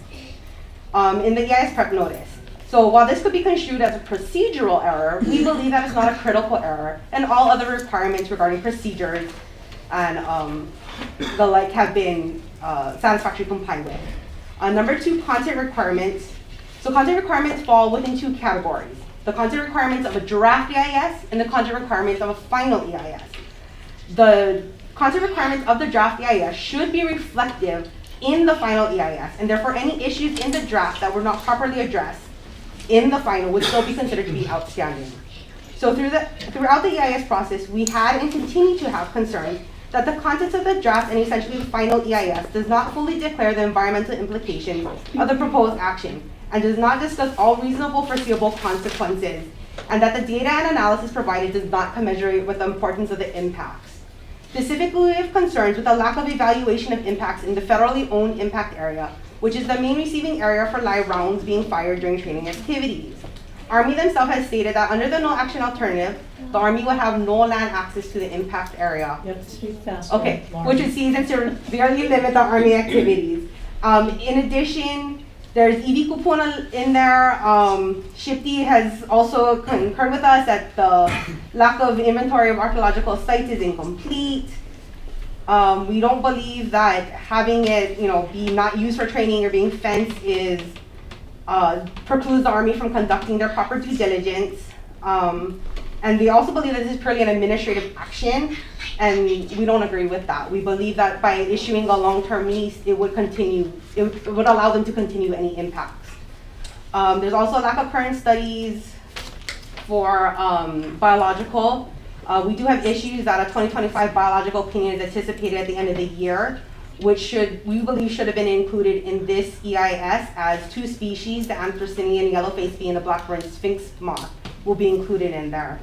in the EIS prep notice. So while this could be construed as a procedural error, we believe that it's not a critical error, and all other requirements regarding procedures and the like have been satisfactorily complied with. Number 2, content requirements. So content requirements fall within 2 categories: the content requirements of a draft EIS and the content requirements of a final EIS. The content requirements of the draft EIS should be reflective in the final EIS, and therefore any issues in the draft that were not properly addressed in the final would still be considered to be outstanding. So throughout the EIS process, we had and continue to have concerns that the contents of the draft and essentially the final EIS does not fully declare the environmental implications of the proposed action and does not discuss all reasonable foreseeable consequences, and that the data and analysis provided does not commensurate with the importance of the impacts. Specifically, we have concerns with the lack of evaluation of impacts in the federally owned impact area, which is the main receiving area for live rounds being fired during training activities. Army themselves has stated that under the no action alternative, the Army would have no land access to the impact area. You have to speak faster. Okay, Lauren. which would seem to severely limit the Army activities. In addition, there's EV Kupuna in there. Shifty has also concurred with us that the lack of inventory of archaeological sites is incomplete. We don't believe that having it, be not used for training or being fenced is precludes the Army from conducting their proper due diligence. And we also believe that this is purely an administrative action, and we don't agree with that. We believe that by issuing a long-term lease, it would allow them to continue any impacts. There's also a lack of current studies for biological. We do have issues that a 2025 biological opinion is anticipated at the end of the year, which we believe should have been included in this EIS as 2 species, the Anthracinian yellow-faced bee and the black-burnt sphinx moth, will be included in there.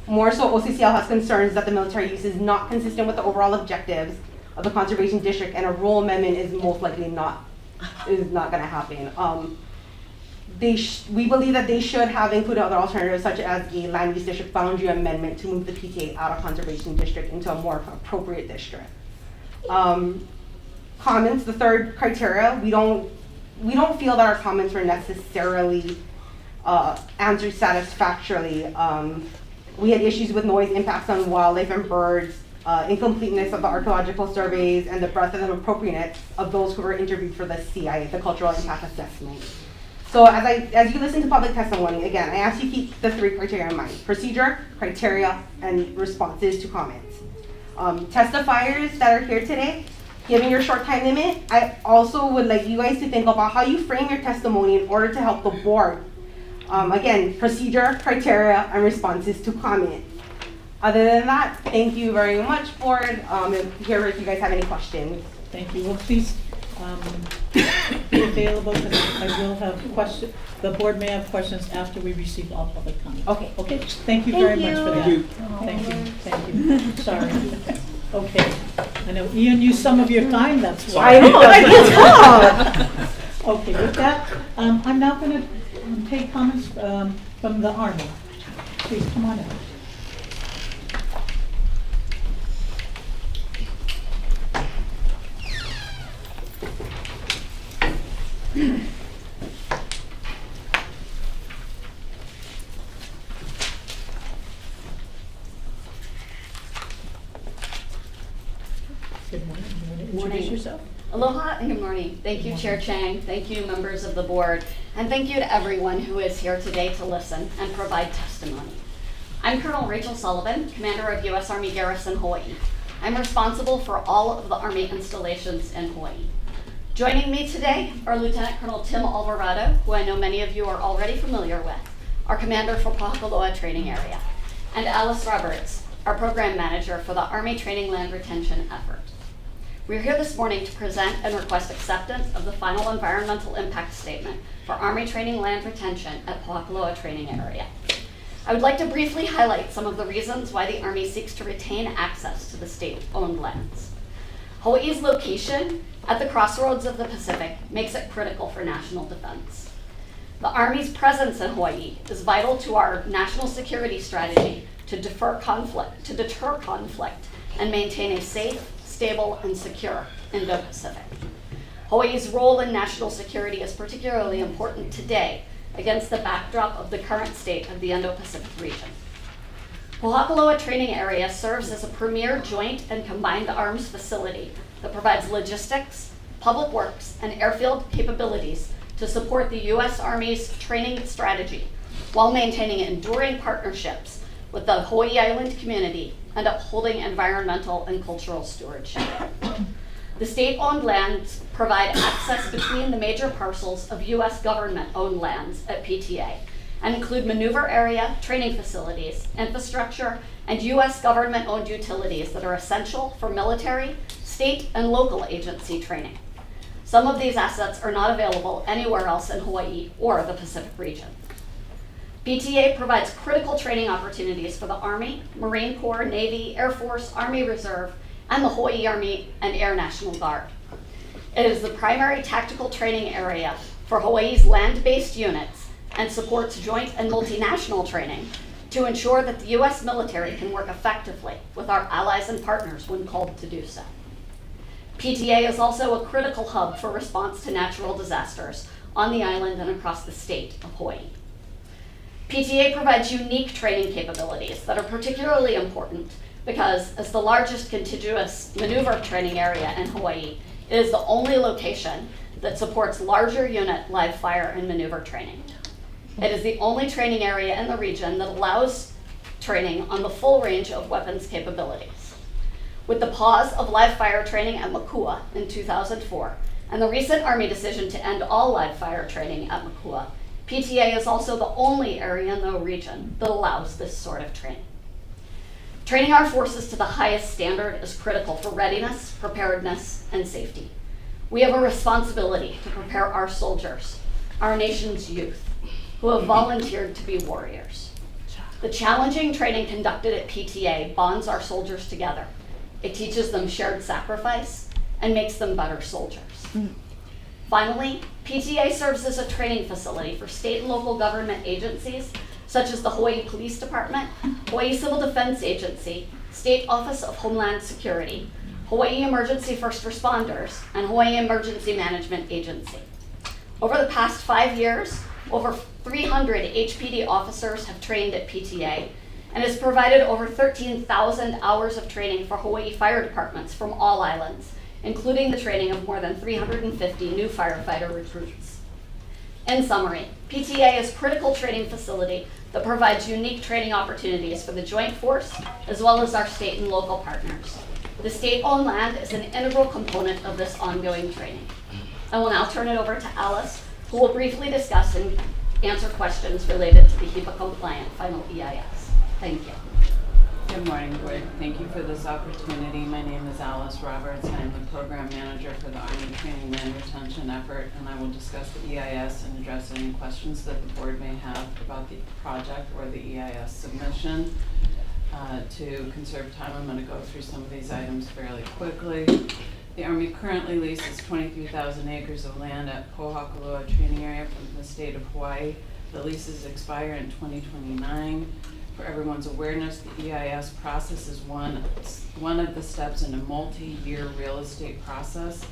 More so, OCCL has concerns that the military use is not consistent with the overall objectives of the conservation district, and a rule amendment is most likely not going to happen. We believe that they should have included other alternatives, such as a land use district boundary amendment to move the PTA out of conservation district into a more appropriate district. Comments, the third criteria, we don't feel that our comments were necessarily answered satisfactorily. We had issues with noise impacts on wildlife and birds, incompleteness of the archaeological surveys, and the breadth and appropriateness of those who were interviewed for the CIA, the cultural impact assessment. So as you listen to public testimony, again, I ask you keep the 3 criteria in mind: procedure, criteria, and responses to comments. Testifiers that are here today, given your short time limit, I also would like you guys to think about how you frame your testimony in order to help the board. Again, procedure, criteria, and responses to comment. Other than that, thank you very much, board. Here if you guys have any questions. Thank you. Well, please be available, because I will have questions. The board may have questions after we receive all public comments. Okay. Okay. Thank you very much for that. Thank you. Thank you. Sorry. Okay. I know Ian used some of your time. That's why. I know. I can't talk. Okay. With that, I'm now going to take comments from the Army. Please come on out. Good morning. You want to introduce yourself? Aloha and good morning. Thank you, Chair Chang. Thank you, members of the board. And thank you to everyone who is here today to listen and provide testimony. I'm Colonel Rachel Sullivan, Commander of U.S. Army Garrison, Hawaii. I'm responsible for all of the Army installations in Hawaii. Joining me today are Lieutenant Colonel Tim Alvarado, who I know many of you are already familiar with, our Commander for Pōhakuloa Training Area, and Alice Roberts, our Program Manager for the Army Training Land Retention Effort. We're here this morning to present and request acceptance of the final environmental impact statement for Army Training Land Retention at Pōhakuloa Training Area. I would like to briefly highlight some of the reasons why the Army seeks to retain access to the state-owned lands. Hawaii's location at the crossroads of the Pacific makes it critical for national defense. The Army's presence in Hawaii is vital to our national security strategy to deter conflict, and maintain a safe, stable, and secure Indo-Pacific. Hawaii's role in national security is particularly important today against the backdrop of the current state of the Indo-Pacific region. Pōhakuloa Training Area serves as a premier joint and combined arms facility that provides logistics, public works, and airfield capabilities to support the U.S. Army's training strategy while maintaining enduring partnerships with the Hawaii Island community and upholding environmental and cultural stewardship. The state-owned lands provide access between the major parcels of U.S. government-owned lands at PTA and include maneuver area, training facilities, infrastructure, and U.S. government-owned utilities that are essential for military, state, and local agency training. Some of these assets are not available anywhere else in Hawaii or the Pacific region. PTA provides critical training opportunities for the Army, Marine Corps, Navy, Air Force, Army Reserve, and the Hawaii Army and Air National Guard. It is the primary tactical training area for Hawaii's land-based units and supports joint and multinational training to ensure that the U.S. military can work effectively with our allies and partners when called to do so. PTA is also a critical hub for response to natural disasters on the island and across the state of Hawaii. PTA provides unique training capabilities that are particularly important because, as the largest contiguous maneuver training area in Hawaii, it is the only location that supports larger unit live fire and maneuver training. It is the only training area in the region that allows training on the full range of weapons capabilities. With the pause of live fire training at Moku in 2004 and the recent Army decision to end all live fire training at Moku, PTA is also the only area in the region that allows this sort of training. Training our forces to the highest standard is critical for readiness, preparedness, and safety. We have a responsibility to prepare our soldiers, our nation's youth, who have volunteered to be warriors. The challenging training conducted at PTA bonds our soldiers together. It teaches them shared sacrifice and makes them better soldiers. Finally, PTA serves as a training facility for state and local government agencies such as the Hawaii Police Department, Hawaii Civil Defense Agency, State Office of Homeland Security, Hawaii Emergency First Responders, and Hawaii Emergency Management Agency. Over the past 5 years, over 300 HPD officers have trained at PTA and has provided over 13,000 hours of training for Hawaii fire departments from all islands, including the training of more than 350 new firefighter recruits. In summary, PTA is a critical training facility that provides unique training opportunities for the Joint Force as well as our state and local partners. The state-owned land is an integral component of this ongoing training. I will now turn it over to Alice, who will briefly discuss and answer questions related to the HIPAA-compliant final EIS. Thank you. Good morning, Board. Thank you for this opportunity. My name is Alice Roberts. I am the Program Manager for the Army Training Land Retention Effort, and I will discuss the EIS and address any questions that the Board may have about the project or the EIS submission. To conserve time, I'm going to go through some of these items fairly quickly. The Army currently leases 23,000 acres of land at Pōhakuloa training area from the state of Hawaii. The leases expire in 2029. For everyone's awareness, the EIS process is one of the steps in a multi-year real estate process.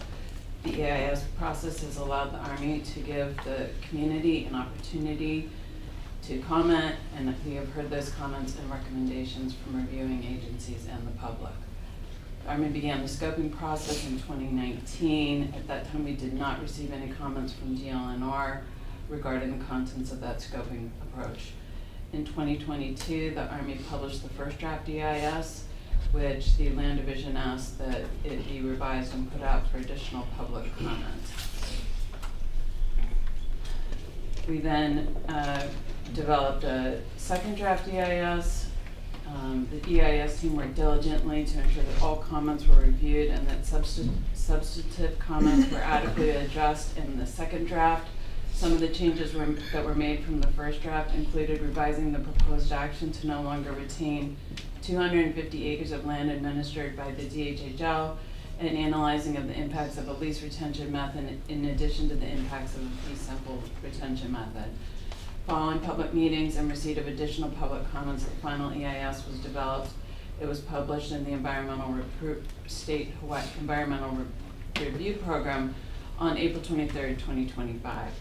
The EIS process has allowed the Army to give the community an opportunity to comment, and we have heard those comments and recommendations from reviewing agencies and the public. The Army began the scoping process in 2019. At that time, we did not receive any comments from DLNR regarding the contents of that scoping approach. In 2022, the Army published the first draft EIS, which the Land Division asked that it be revised and put out for additional public comment. We then developed a second draft EIS. The EIS team worked diligently to ensure that all comments were reviewed and that substantive comments were adequately addressed in the second draft. Some of the changes that were made from the first draft included revising the proposed action to no longer retain 250 acres of land administered by the DHHL and analyzing of the impacts of a lease retention method in addition to the impacts of a fee simple retention method. Following public meetings and receipt of additional public comments, the final EIS was developed. It was published in the State Hawaii Environmental Review Program on April 23rd, 2025.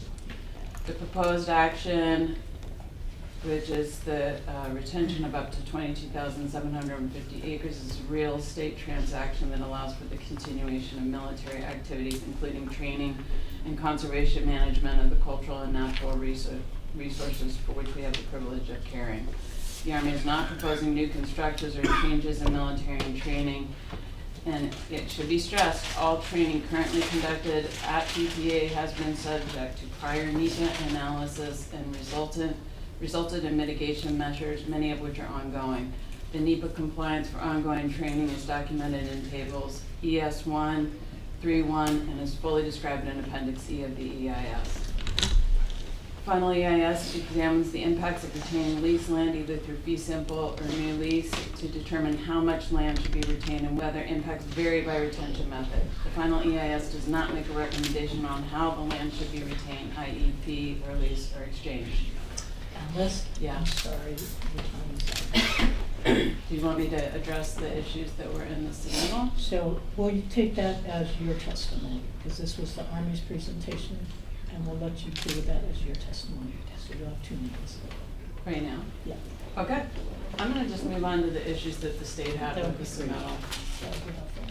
The proposed action, which is the retention of up to 22,750 acres, is a real estate transaction that allows for the continuation of military activities, including training and conservation management of the cultural and natural resources for which we have the privilege of caring. The Army is not proposing new constructions or changes in military and training. And it should be stressed, all training currently conducted at PTA has been subject to prior NEPA analysis and resulted in mitigation measures, many of which are ongoing. The NEPA compliance for ongoing training is documented in tables ES1, 3.1, and is fully described in Appendix E of the EIS. Final EIS examines the impacts of retaining leased land either through fee simple or new lease to determine how much land should be retained and whether impacts vary by retention method. The final EIS does not make a recommendation on how the land should be retained, i.e. fee or lease or exchange. Alice? Yeah. I'm sorry. your time is up. Do you want me to address the issues that were in the submittal? So will you take that as your testimony? Because this was the Army's presentation, and we'll let you do that as your testimony. So you'll have 2 minutes. Right now? Yeah. Okay. I'm going to just move on to the issues that the state had That with would the be great. submittal. That would be helpful.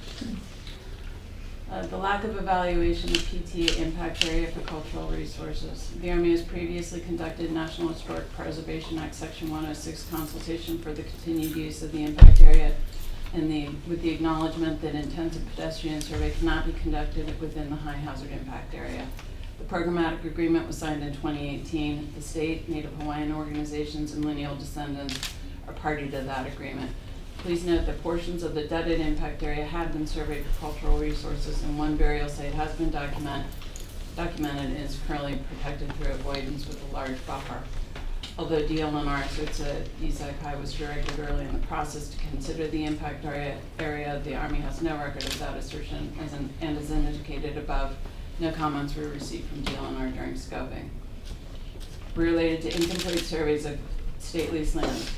The lack of evaluation of PTA impact area for cultural resources. The Army has previously conducted National Historic Preservation Act Section 106 consultation for the continued use of the impact area and with the acknowledgement that intensive pedestrian survey cannot be conducted within the high hazard impact area. The programmatic agreement was signed in 2018. The state, Native Hawaiian organizations, and lineal descendants are party to that agreement. Please note that portions of the deaded impact area have been surveyed for cultural resources, and one burial site has been documented and is currently protected through avoidance with a large buffer. Although DLNR asserts that ESACI was directed early in the process to consider the impact area, the Army has no record of that assertion, and as indicated above, no comments were received from DLNR during scoping. Related to incomplete surveys of state leased land.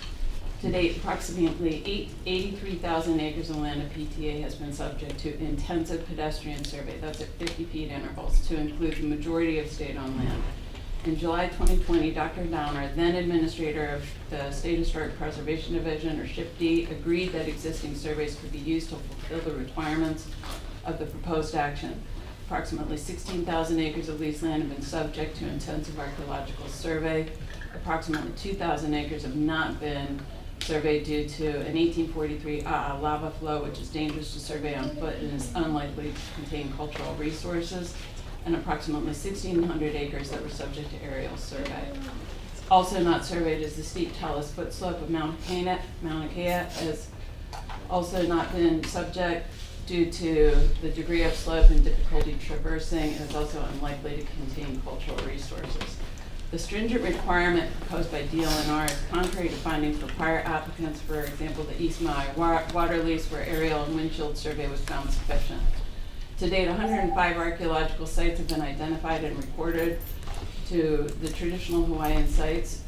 To date, approximately 83,000 acres of land at PTA has been subject to intensive pedestrian survey, that's at 50 feet intervals, to include the majority of state-owned land. In July 2020, Dr. Downer, then administrator of the State Historic Preservation Division, or SHIFD, agreed that existing surveys could be used to fulfill the requirements of the proposed action. Approximately 16,000 acres of leased land have been subject to intensive archaeological survey. Approximately 2,000 acres have not been surveyed due to an 1843 lava flow, which is dangerous to survey on foot and is unlikely to contain cultural resources, and approximately 1,600 acres that were subject to aerial survey. Also not surveyed is the steep talus foot slope of Mauna Kea has also not been subject due to the degree of slope and difficulty traversing, and is also unlikely to contain cultural resources. The stringent requirement proposed by DLNR is contrary to findings for prior applicants, for example, the East Maui water lease, where aerial and windshield survey was found sufficient. To date, 105 archaeological sites have been identified and recorded to the traditional Hawaiian sites.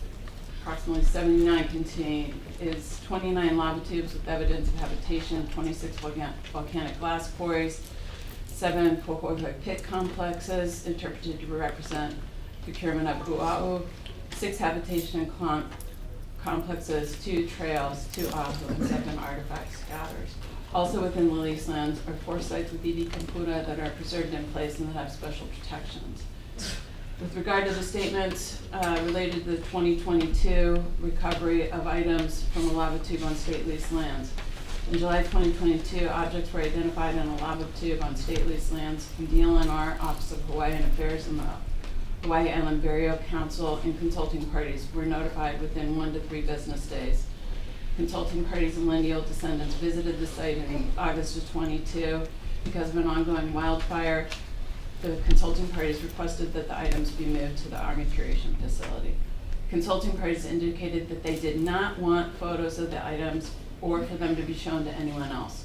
Approximately 79 is 29 lava tubes with evidence of habitation, 26 volcanic glass quarries, 7 Pōhakuloa pit complexes interpreted to represent procurement of u'a'u, 6 habitation complexes, 2 trails, 2 ahu, and 7 artifact scatters. Also within the lease lands are 4 sites with iwi kampuna that are preserved in place and that have special protections. With regard to the statements related to the 2022 recovery of items from a lava tube on state leased lands. In July 2022, objects were identified in a lava tube on state leased lands from DLNR, Office of Hawaiian Affairs, and the Hawaii Island Burial Council, and consulting parties were notified within 1 to 3 business days. Consulting parties and lineal descendants visited the site in August of 22. Because of an ongoing wildfire, the consulting parties requested that the items be moved to the Army Curation Facility. Consulting parties indicated that they did not want photos of the items or for them to be shown to anyone else.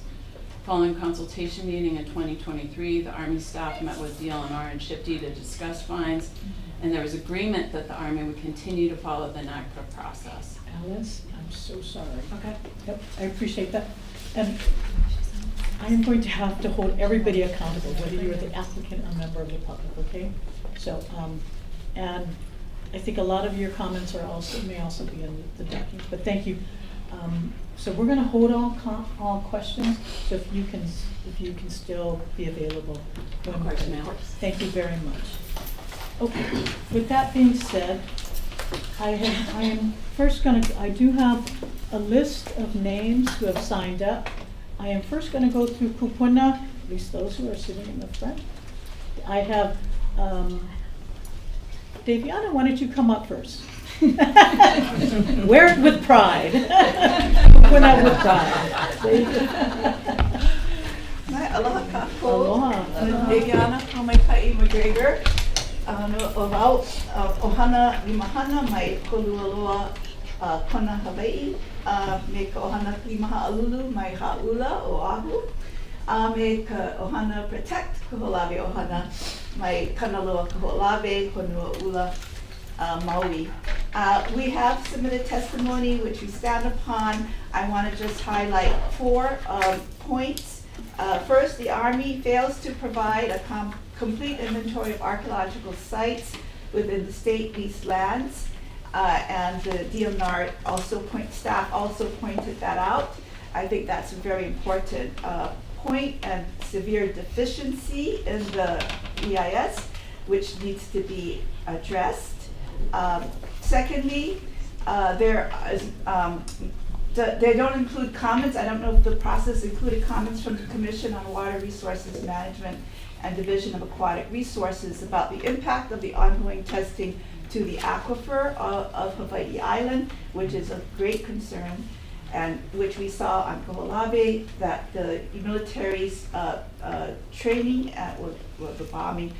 Following consultation meeting in 2023, the Army staff met with DLNR and SHIFD to discuss fines, and there was agreement that the Army would continue to follow the NAGPRA process. Alice, I'm so sorry. Okay. Yep, I appreciate that. And I am going to have to hold everybody accountable, whether you're the applicant or member of the public, okay? So, and I think a lot of your comments are may also be in the document, but thank you. So we're going to hold all questions. So if you can still be available. Thank you very much. Okay. With that being said, I am first I do have a list of names who have signed up. I am first gonna go through kupuna, at least those who are sitting in the front. I have, Daviana, why don't you come up first? Wear it with pride. Kupuna with pride. Aloha kako. Aloha. Deviana Kamaikai McGregor. No ohau ohana limahana mai kolualoa Kona Hawaii. Me ka ohana limaha alulu mai haula o Ahu. Me ka ohana protect kaholave ohana mai kanaloa kaholave konua ula Maui. We have submitted testimony which we stand upon. I want to just highlight 4 points. First, the Army fails to provide a complete inventory of archaeological sites within the state leased lands, and the DLNR staff also pointed that out. I think that's a very important point and severe deficiency in the EIS, which needs to be addressed. Secondly, they don't include comments. I don't know if the process included comments from the Commission on Water Resources Management and Division of Aquatic Resources about the impact of the ongoing testing to the aquifer of Hawaii Island, which is of great concern, and which we saw on Kaho'olawe, that the military's training or the bombing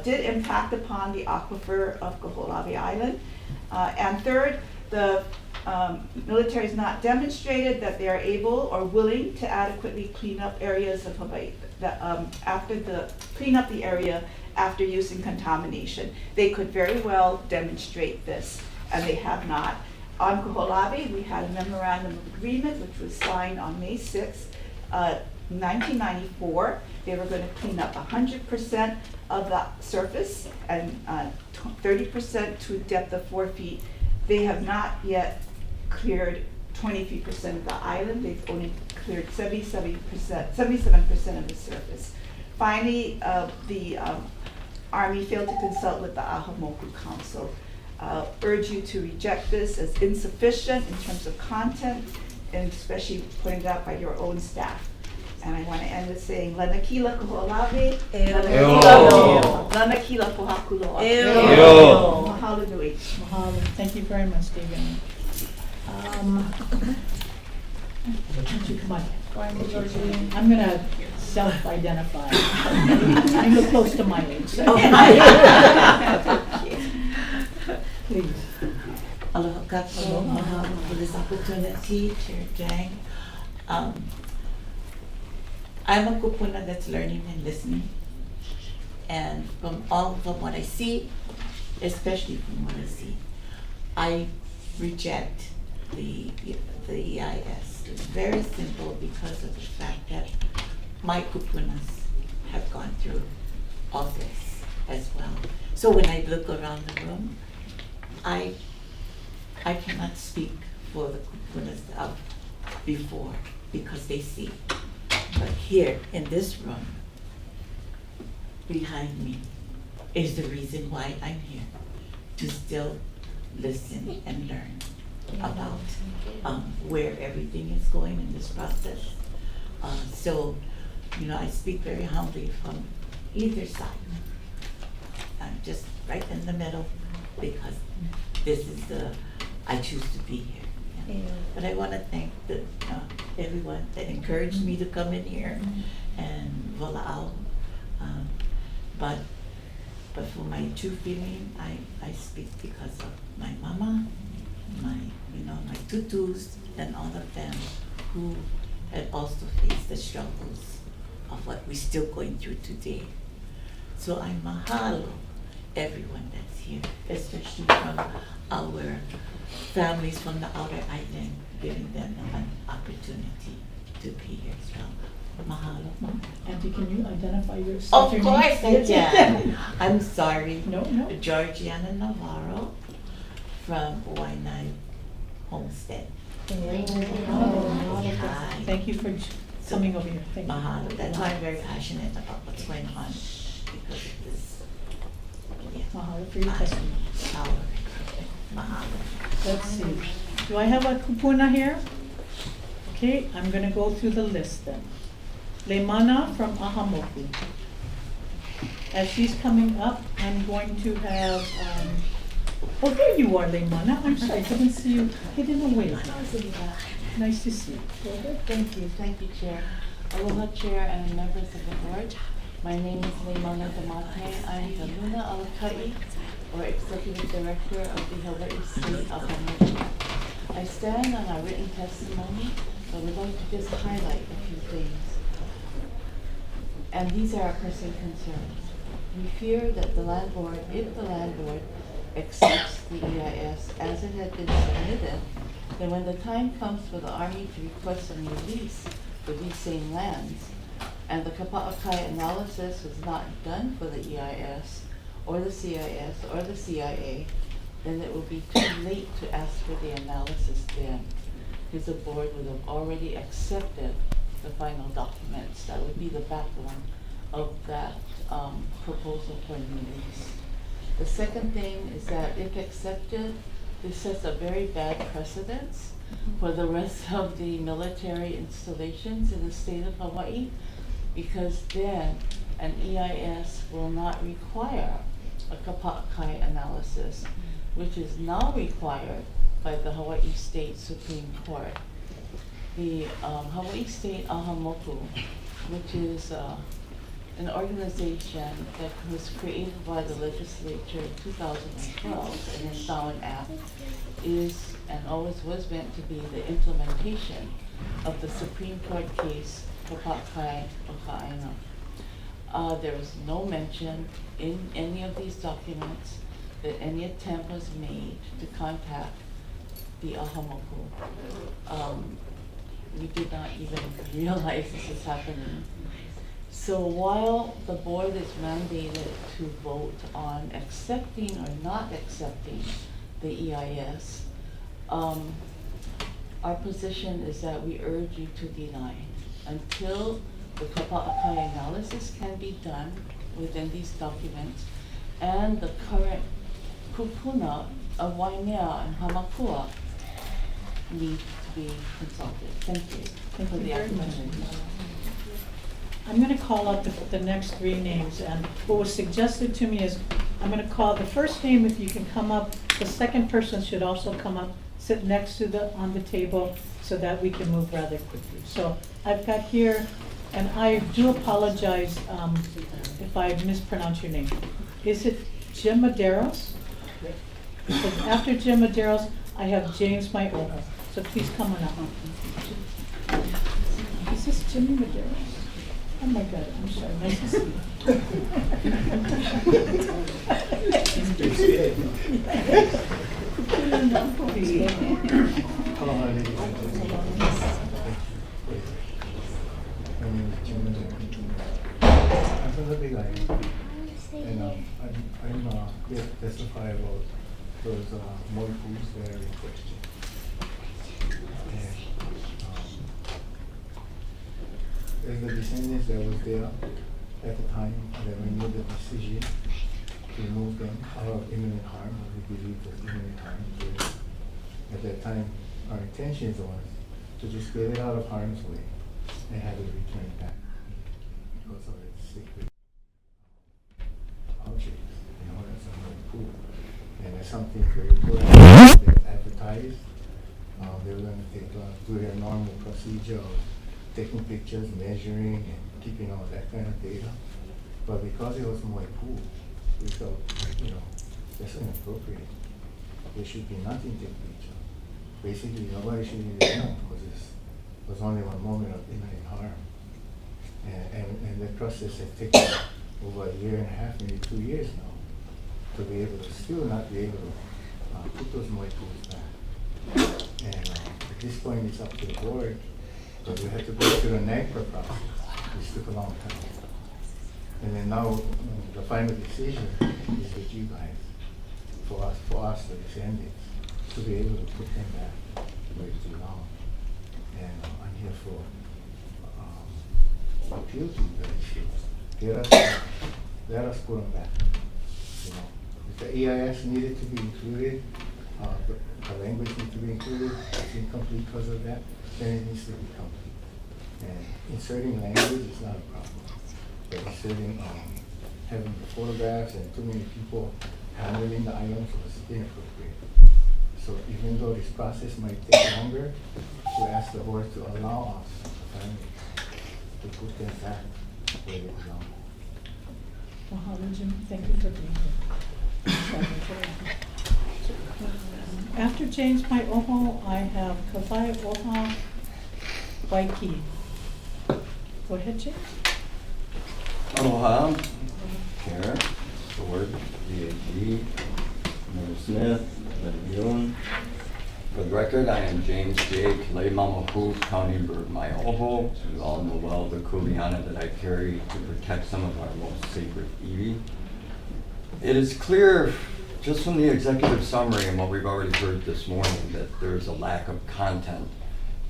did impact upon the aquifer of Kaho'olawe Island. And third, the military has not demonstrated that they are able or willing to adequately clean up areas of Hawaii, clean up the area after using contamination. They could very well demonstrate this, and they have not. On Kaho'olawe, we had a memorandum of agreement which was signed on May 6, 1994. They were going to clean up 100% of the surface and 30% to a depth of 4 feet. They have not yet cleared 23% of the island. They've only cleared 77% of the surface. Finally, the Army failed to consult with the Ahupua Council. Urge you to reject this as insufficient in terms of content, and especially pointed out by your own staff. And I want to end with saying, Lanakila Kaho'olawe, Lanakila Pōhakuloa. Mahalo nui. Mahalo. Thank you very much, David. Come on. I'm going to self-identify. I look close to my age. So. Please. Aloha kako, for this opportunity, Chair Jang. I'm a kupuna that's learning and listening. And from what I see, especially from what I see, I reject the EIS. It's very simple because of the fact that my kupunas have gone through all this as well. So when I look around the room, I cannot speak for the kupunas of before because they see. But here in this room, behind me, is the reason why I'm here, to still listen and learn about where everything is going in this process. So, I speak very humbly from either side. I'm just right in the middle because this is I choose to be here. Yeah. But I want to thank everyone that encouraged me to come in here and vola'au. But for my true feeling, I speak because of my mama, my tutus, and all of them who had also faced the struggles of what we're still going through today. So I mahalo everyone that's here, especially from our families from the outer island, giving them an opportunity to be here as well. Mahalo. Auntie, can you identify yourself? Of course I can. I'm sorry. No. Georgiana Navarro from Waianae Homestead. Hi. Thank you for coming over here. Thank you. Mahalo. That's why I'm very passionate about what's going on because of this. Yeah. Mahalo for your testimony. Mahalo. Let's see. Do I have a kupuna here? Okay, I'm gonna go through the list then. Leimana from Ahamoku. As she's coming up, I'm going to have, oh, there you are, Leimana. I'm sorry, I didn't see you hidden away. Nice to see you. Go ahead. Thank you, Chair. Aloha, Chair, and members of the board. My name is Leimana Damate. I'm the Luna Alakai, or Executive Director of the Hawaii State Ahamoku. I stand on our written testimony, but would like to just highlight a few things. And these are our pressing concerns. We fear that the land board, if the land board accepts the EIS as it had been submitted, then when the time comes for the Army to request a new lease for these same lands, and the Kapa'akai analysis was not done for the EIS, or the CIS, or the CIA, then it will be too late to ask for the analysis then, because the board would have already accepted the final documents. That would be the backbone of that proposal for a new lease. The second thing is that if accepted, this sets a very bad precedence for the rest of the military installations in the state of Hawaii, because then an EIS will not require a Kapa'akai analysis, which is now required by the Hawaii State Supreme Court. The Hawaii State Ahamoku, which is an organization that was created by the legislature in 2012 and is now an act, is and always was meant to be the implementation of the Supreme Court case Pōhakuloa āINA. There was no mention in any of these documents that any attempt was made to contact the Ahamoku. We did not even realize this was happening. So while the board is mandated to vote on accepting or not accepting the EIS, our position is that we urge you to deny until the Kapa'akai analysis can be done within these documents and the current kupuna of Waimea and Hamakua need to be consulted. Thank you for the opportunity. I'm going to call out the next three names, and what was suggested to me is I'm going to call the first name. If you can come up, the second person should also come up, sit next to on the table, so that we can move rather quickly. So I've got here, and I do apologize if I mispronounce your name. Is it Jim Medeiros? Because after Jim Medeiros, I have James Maioha. So please come on up. Is this Jimmy Medeiros? Oh my God, I'm sorry, nice to see you. I'm from the Big Island, and I'm here to testify about those Mokus that are in question. As the descendants that was there at the time that we made the decision to remove them out of imminent harm, or we believe was imminent harm. At that time, our intentions was to just get it out of harm's way and have it returned back because of its secret objects, that's something cool. And that's something very important. They advertised. They were going to do their normal procedure of taking pictures, measuring, and keeping all that kind of data. But because it was Moku, we felt, that's inappropriate. There should be nothing taken picture. Basically, nobody should even know because it was only one moment of imminent harm. And the process has taken over 1.5 years, maybe 2 years now, to be able to still not be able to put those Mokus back. And at this point, it's up to the board. But we had to go through the NAGPRA process, which took a long time. And then now, the final decision is with you guys, for us, the descendants, to be able to put them back where it belongs. And I'm here for appeal to you guys. Let us put them back. If the EIS needed to be included, the language needs to be included, it's incomplete because of that, then it needs to be complete. And inserting language is not a problem, but inserting, having photographs and too many people handling the items was inappropriate. So even though this process might take longer, we ask the board to allow us finally to put them back where they belong. Mahalo, Jim. Thank you for being here. After James Pai Oho, I have Kawai Oha Waiki. Go ahead, James. Aloha, Chair, Board, DAG, Member Smith, Levion. For the record, I am James J. Kalei Mamahu, County Bird Mai Oho. You all know well the kuleana that I carry to protect some of our most sacred iwi. It is clear just from the executive summary and what we've already heard this morning that there is a lack of content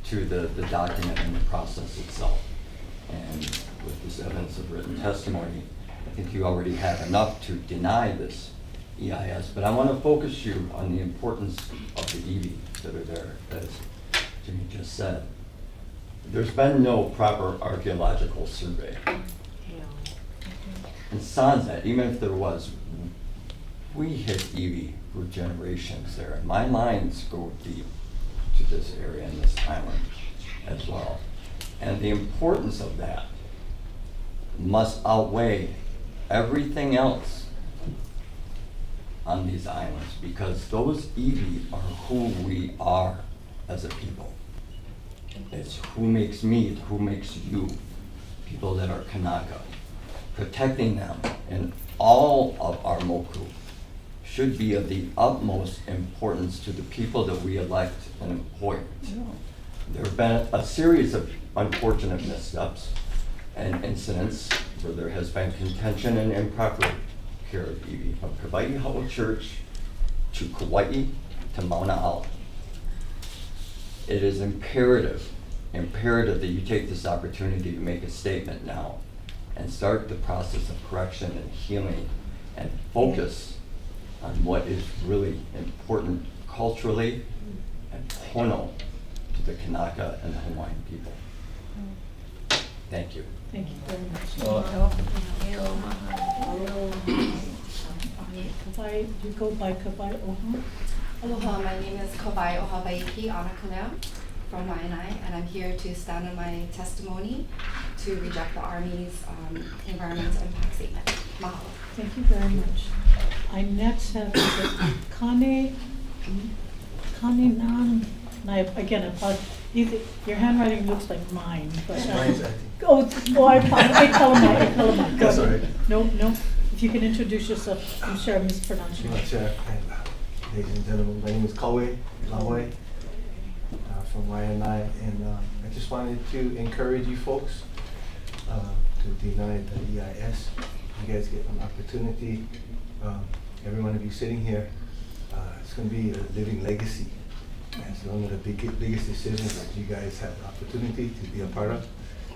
to the document and the process itself. And with this evidence of written testimony, I think you already have enough to deny this EIS, but I want to focus you on the importance of the iwi that are there, as Jimmy just said. There's been no proper archaeological survey. And sans that, even if there was, we hit iwi for generations there. And my lines go deep to this area and this island as well. And the importance of that must outweigh everything else on these islands, because those iwi are who we are as a people. It's who makes me, who makes you, people that are Kanaka. Protecting them and all of our Moku should be of the utmost importance to the people that we elect and appoint. There have been a series of unfortunate missteps and incidents where there has been contention and improper care of iwi, from Kawai'i Hau Church to Kauai to Mauna Ala. It is imperative that you take this opportunity to make a statement now and start the process of correction and healing and focus on what is really important culturally and pono to the Kanaka and the Hawaiian people. Thank you. Thank you very much. Kawai, you go by Kawai Oha? Aloha, my name is Kawai Oha Waiki Anakanea from Waianae, and I'm here to stand on my testimony to reject the Army's environmental impact statement. Mahalo. Thank you very much. I next have Kane Nan. And I apologize. Your handwriting looks like mine, but I apologize. That's all right. No. If you can introduce yourself, I'm sure I mispronounced your name. Chair, ladies and gentlemen, my name is Kaue Laue from Waianae, and I just wanted to encourage you folks to deny the EIS. You guys get an opportunity. Every one of you sitting here, it's going to be a living legacy. It's one of the biggest decisions that you guys have the opportunity to be a part of,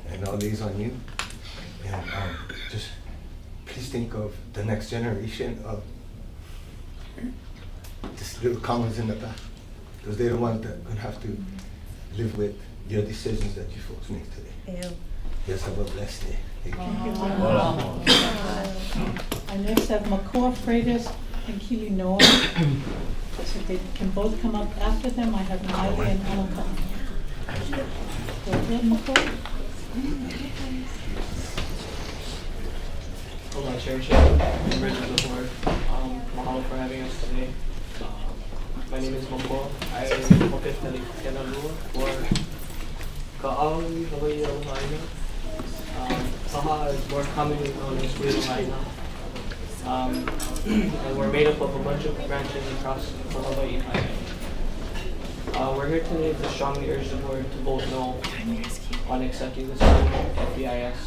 and all these on you. And just please think of the next generation of just little comments in the back, because they're the ones that are going to have to live with your decisions that you folks make today. Just have a blessed day. Thank you. I next have Makoa Freitas and Kili Noa. So they can both come up after them. I have Miley and Alaka. Go ahead, Makoa. Aloha, Chair, members of the board. Mahalo for having us today. My name is Moku. I am Mokupuni for Ka'aui, Hawaii, ALOHA ΑԻNA. Saha is more commonly known as ALOHA ΑΙNA. And we're made up of a bunch of branches across the Hawaii Island. We're here today to strongly urge the board to vote no on accepting this FEIS.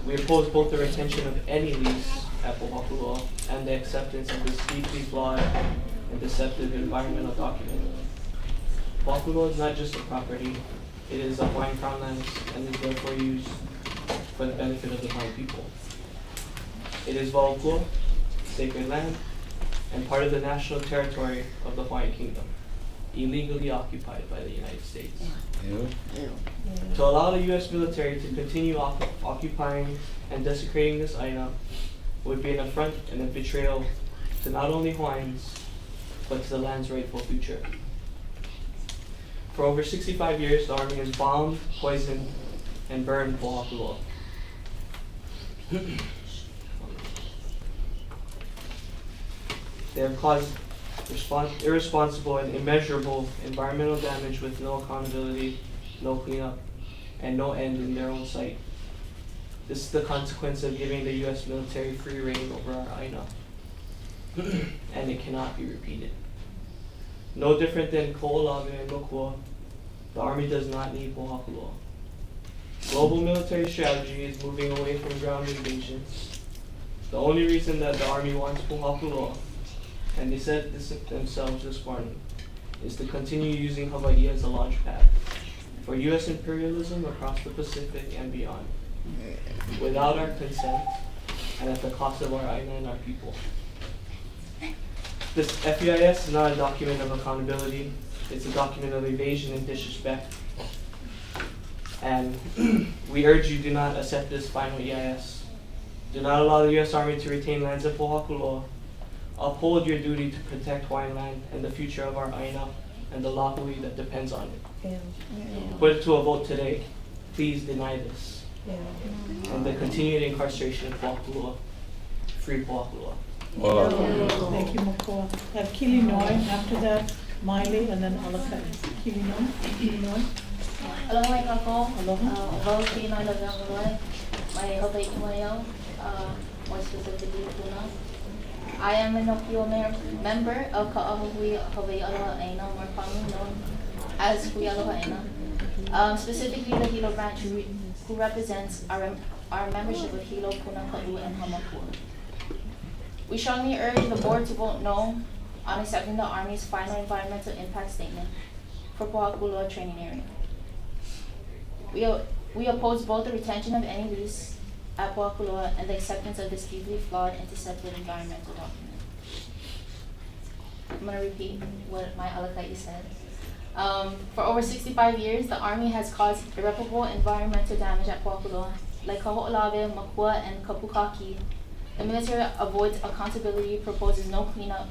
We oppose both the retention of any lease at Pōhakuloa and the acceptance of this deeply flawed and deceptive environmental document. Pōhakuloa is not just a property, it is a Hawaiian crown lands and is therefore used for the benefit of the Hawaiian people. It is Wau'opua, sacred land, and part of the national territory of the Hawaiian Kingdom, illegally occupied by the United States. To allow the U.S. military to continue occupying and desecrating this AINA would be an affront and a betrayal to not only Hawaiians, but to the land's rightful future. For over 65 years, the Army has bombed, poisoned, and burned Pōhakuloa. They have caused irresponsible and immeasurable environmental damage with no accountability, no cleanup, and no end in their own sight. This is the consequence of giving the U.S. military free reign over our AINA, and it cannot be repeated. No different than Ko'olawe and Mokua, the Army does not need Pōhakuloa. Global military strategy is moving away from ground invasions. The only reason that the Army wants Pōhakuloa, and they said this themselves this morning, is to continue using Hawaii as a launch pad for U.S. imperialism across the Pacific and beyond, without our consent and at the cost of our AINA and our people. This FEIS is not a document of accountability, it's a document of evasion and disrespect. And we urge you, do not accept this final EIS. Do not allow the U.S. Army to retain lands at Pōhakuloa. Uphold your duty to protect Hawaiian land and the future of our AINA and the lahui that depends on it. Put it to a vote today. Please deny this. And the continued incarceration of Pōhakuloa. Free Pōhakuloa. Thank you, Moku. I have Kilinoi, after that, Miley, and then Alakai. Kilinoi. Aloha kako. Aloha. Vau Kilinoi na Zangaloi. My Hawaii Kumayo, more specifically Puna. I am an Okio member of Ka'ahui Hawaii ALOHA ＡINA, more commonly known as Hui ALOHA ＡINA. Specifically the Hilo branch who represents our membership of Hilo, Puna, Ka'u, and Hamakua. We strongly urge the board to vote no on accepting the Army's final environmental impact statement for Pōhakuloa training area. We oppose both the retention of any lease at Pōhakuloa and the acceptance of this deeply flawed and deceptive environmental document. I'm going to repeat what my alakai said. For over 65 years, the Army has caused irreparable environmental damage at Pōhakuloa. Like Kaho'olawe, Makua, and Kapukaki, the military avoids accountability, proposes no cleanup,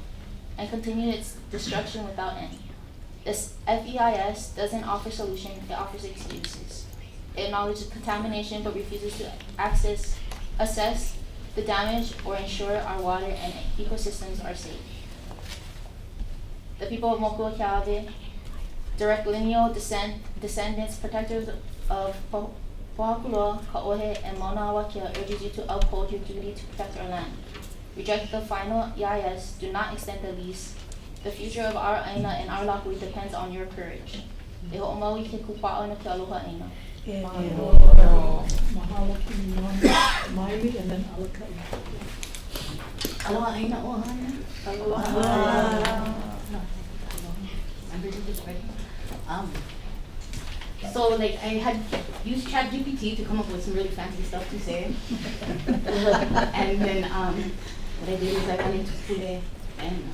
and continues its destruction without any. This FEIS doesn't offer solution, it offers excuses. It acknowledges contamination but refuses to assess the damage or ensure our water and ecosystems are safe. The people of Moku Keawe, direct lineal descendants, protectors of Pōhakuloa, Ka'ohe, and Mauna Awakia urges you to uphold your duty to protect our land. Reject the final EIS, do not extend the lease. The future of our AINA and our lahui depends on your courage. E ho'omaui ke kupa'o na ke aloha AINA. Mahalo Kilinoi, Miley, and then Alakai. Aloha ina ohana. Aloha. I'm ready to ready. So like I had used ChatGPT to come up with some really fancy stuff to say. And then what I did is I went into Pule and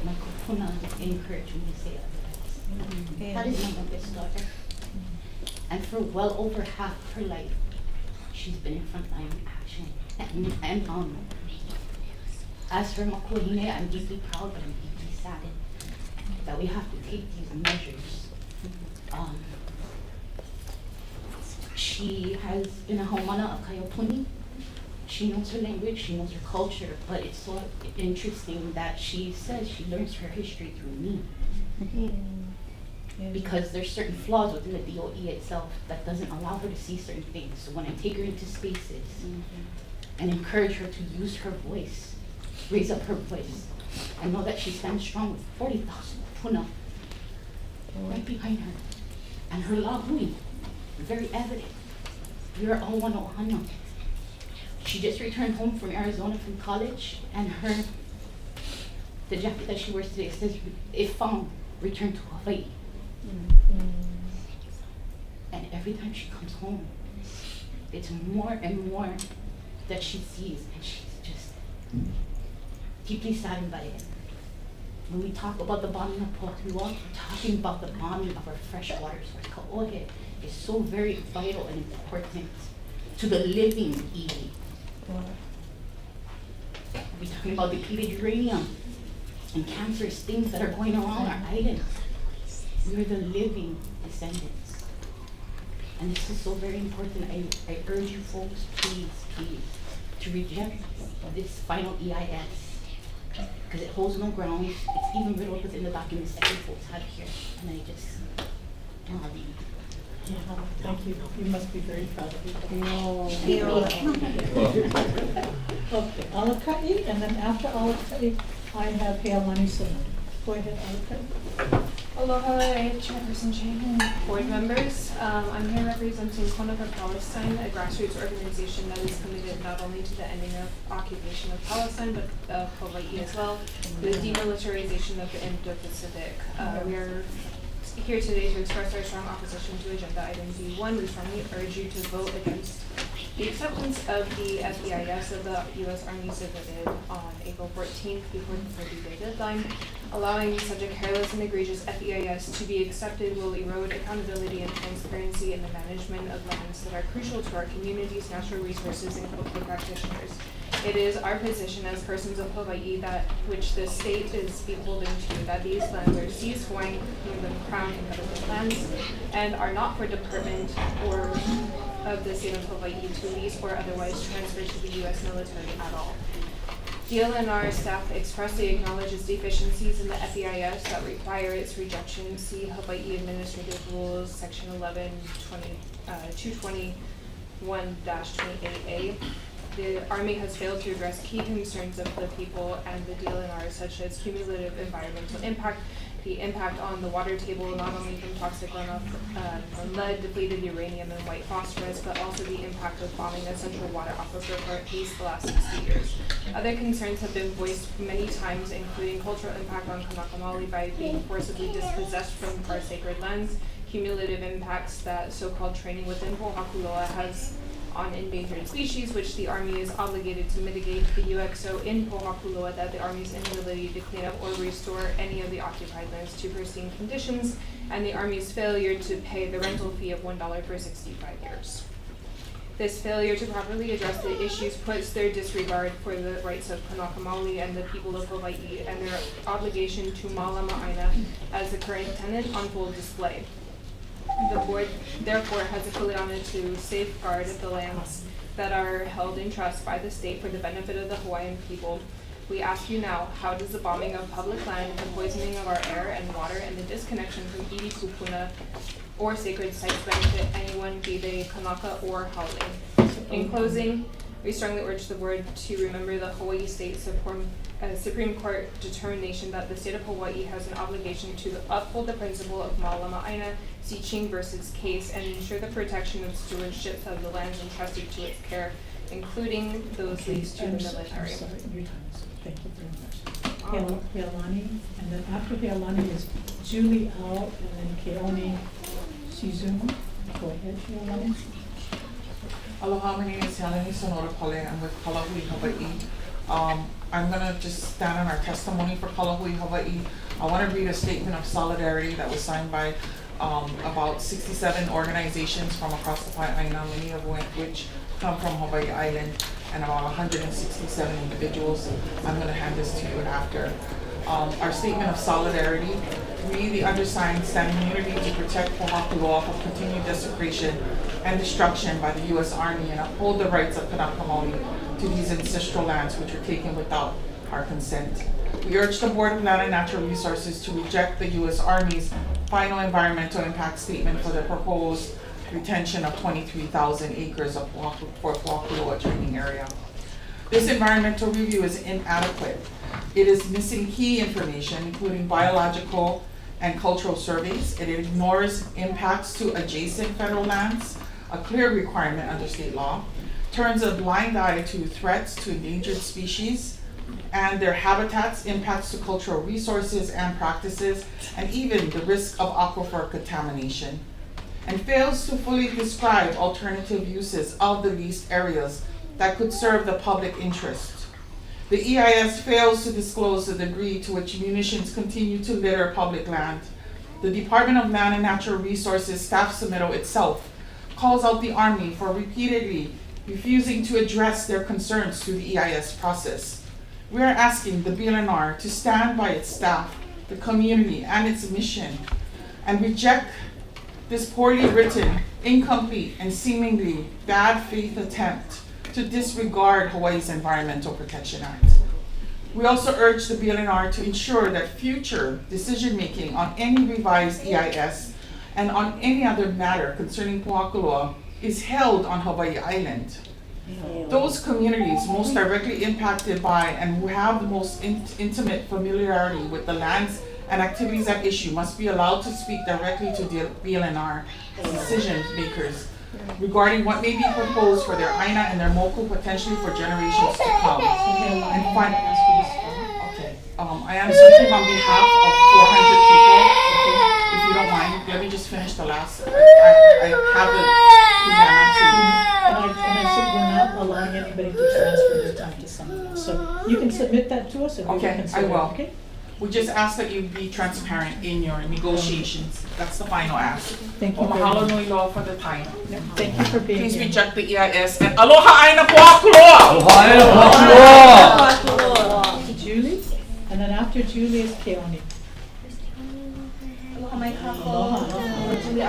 my Kona encouraged me to say otherwise. That is my youngest daughter. And for well over half her life, she's been in frontline action. And as her makuhine, I'm deeply proud, but I'm deeply saddened that we have to take these measures. She has been a haumana of Kaiopuni. She knows her language, she knows her culture, but it's so interesting that she says she learns her history through me. Because there's certain flaws within the DOE itself that doesn't allow her to see certain things. So when I take her into spaces and encourage her to use her voice, raise up her voice, and know that she stands strong with 40,000 puna right behind her. And her lahui, very evident. We are all one ohana. She just returned home from Arizona from college, and the jacket that she wears today says, if found, return to Hawaii. And every time she comes home, it's more and more that she sees, and she's just deeply saddened by it. When we talk about the bombing of Pōhakuloa, we're talking about the bombing of our freshwater source. Ka'ohe is so very vital and important to the living iwi. We're talking about depleted uranium and cancerous things that are going around our island. We are the living descendants. And this is so very important. I urge you folks, please, to reject this final EIS. Because it holds no ground. It's even riddled within the documents that you folks have here. And I just, Yeah, thank you. You must be very proud of it. Okay, Alakai, and then after Alakai, I have Healani Simon. Go ahead, Alakai. Aloha, Chairperson Chang and board members. I'm here representing Kona for Palestine, a grassroots organization that is committed not only to the ending of occupation of Palestine, but of Hawaii as well, the demilitarization of the Indo-Pacific. We are here today to express our strong opposition to Agenda Item D1. We strongly urge you to vote against the acceptance of the FEIS that the U.S. Army submitted on April 14th before the 30-day deadline. Allowing such a careless and egregious FEIS to be accepted will erode accountability and transparency in the management of lands that are crucial to our communities, natural resources, and cultural practitioners. It is our position as persons of Hawaii that which the state is beholden to, that these lands are seized, Hawaiian Kingdom, Crown, and government lands, and are not for Department or of the state of Hawaii to lease or otherwise transfer to the U.S. military at all. DLNR staff expressly acknowledges deficiencies in the FEIS that require its rejection. See Hawaii Administrative Rules, Section 221-28A. The Army has failed to address key concerns of the people and the DLNR, such as cumulative environmental impact, the impact on the water table, not only from toxic runoff from lead, depleted uranium, and white phosphorus, but also the impact of bombing a central water aquifer for at least the last 60 years. Other concerns have been voiced many times, including cultural impact on Kanaka Maoli by being forcibly dispossessed from our sacred lands, cumulative impacts that so-called training within Pōhakuloa has on endangered species, which the Army is obligated to mitigate, the UXO in Pōhakuloa that the Army's inability to clean up or restore any of the occupied lands to pristine conditions, and the Army's failure to pay the rental fee of $1 for 65 years. This failure to properly address the issues puts their disregard for the rights of Kanaka Maoli and the people of Hawaii and their obligation to Mālama ʻAina as the current tenant on full display. The board therefore has a kuleana to safeguard the lands that are held in trust by the state for the benefit of the Hawaiian people. We ask you now, how does the bombing of public land, the poisoning of our air and water, and the disconnection from iwi kupuna or sacred sites benefit anyone, be they Kanaka or Haole? In closing, we strongly urge the board to remember the Hawaii State Supreme Court determination that the state of Hawaii has an obligation to uphold the principle of Mālama ʻAina, Siching versus Case, and ensure the protection and stewardship of the lands entrusted to its care, including those leased to the military. I'm sorry, your time is up. Thank you very much. Healani, and then after Healani is Julie Al, and then Keone Shizuma. Go ahead, Healani. Aloha, my name is Healani Sonora Pale. I'm with Kalahui, Hawaii. I'm gonna just stand on our testimony for Kalahui, Hawaii. I wanna read a statement of solidarity that was signed by about 67 organizations from across the Pōhakuloa, many of which come from Hawaii Island, and about 167 individuals. I'm gonna hand this to you after. Our statement of solidarity, we, the undersigned, stand in unity to protect Pōhakuloa from continued desecration and destruction by the U.S. Army and uphold the rights of Kanaka Maoli to these ancestral lands which were taken without our consent. We urge the Board of Land and Natural Resources to reject the U.S. Army's final environmental impact statement for the proposed retention of 23,000 acres of Pōhakuloa training area. This environmental review is inadequate. It is missing key information, including biological and cultural surveys. It ignores impacts to adjacent federal lands, a clear requirement under state law, turns a blind eye to threats to endangered species and their habitats, impacts to cultural resources and practices, and even the risk of aquifer contamination, and fails to fully describe alternative uses of the leased areas that could serve the public interest. The EIS fails to disclose the degree to which munitions continue to litter public land. The Department of Land and Natural Resources staff submittal itself calls out the Army for repeatedly refusing to address their concerns through the EIS process. We are asking the BLNR to stand by its staff, the community, and its mission, and reject this poorly written, incomplete, and seemingly bad faith attempt to disregard Hawaii's Environmental Protection Act. We also urge the BLNR to ensure that future decision-making on any revised EIS and on any other matter concerning Pōhakuloa is held on Hawaii Island. Those communities most directly impacted by and who have the most intimate familiarity with the lands and activities at issue must be allowed to speak directly to the BLNR decision makers regarding what may be proposed for their AINA and their Moku potentially for generations to come. And finally, I am speaking on behalf of 400 people. If you don't mind, let me just finish the last. I have And I said we're not allowing anybody to transfer their time to someone else. So you can submit that to us and we will Okay, consider I will. it, okay? We just ask that you be transparent in your negotiations. That's the final ask. Thank you very Mahalo much. nui loa for the time. Thank you for being Please here. reject the EIS and aloha āina Pōhakuloa! Aloha āina Pōhakuloa! Julie, and then after Julie is Keone. Aloha mai kako. Aloha. Julie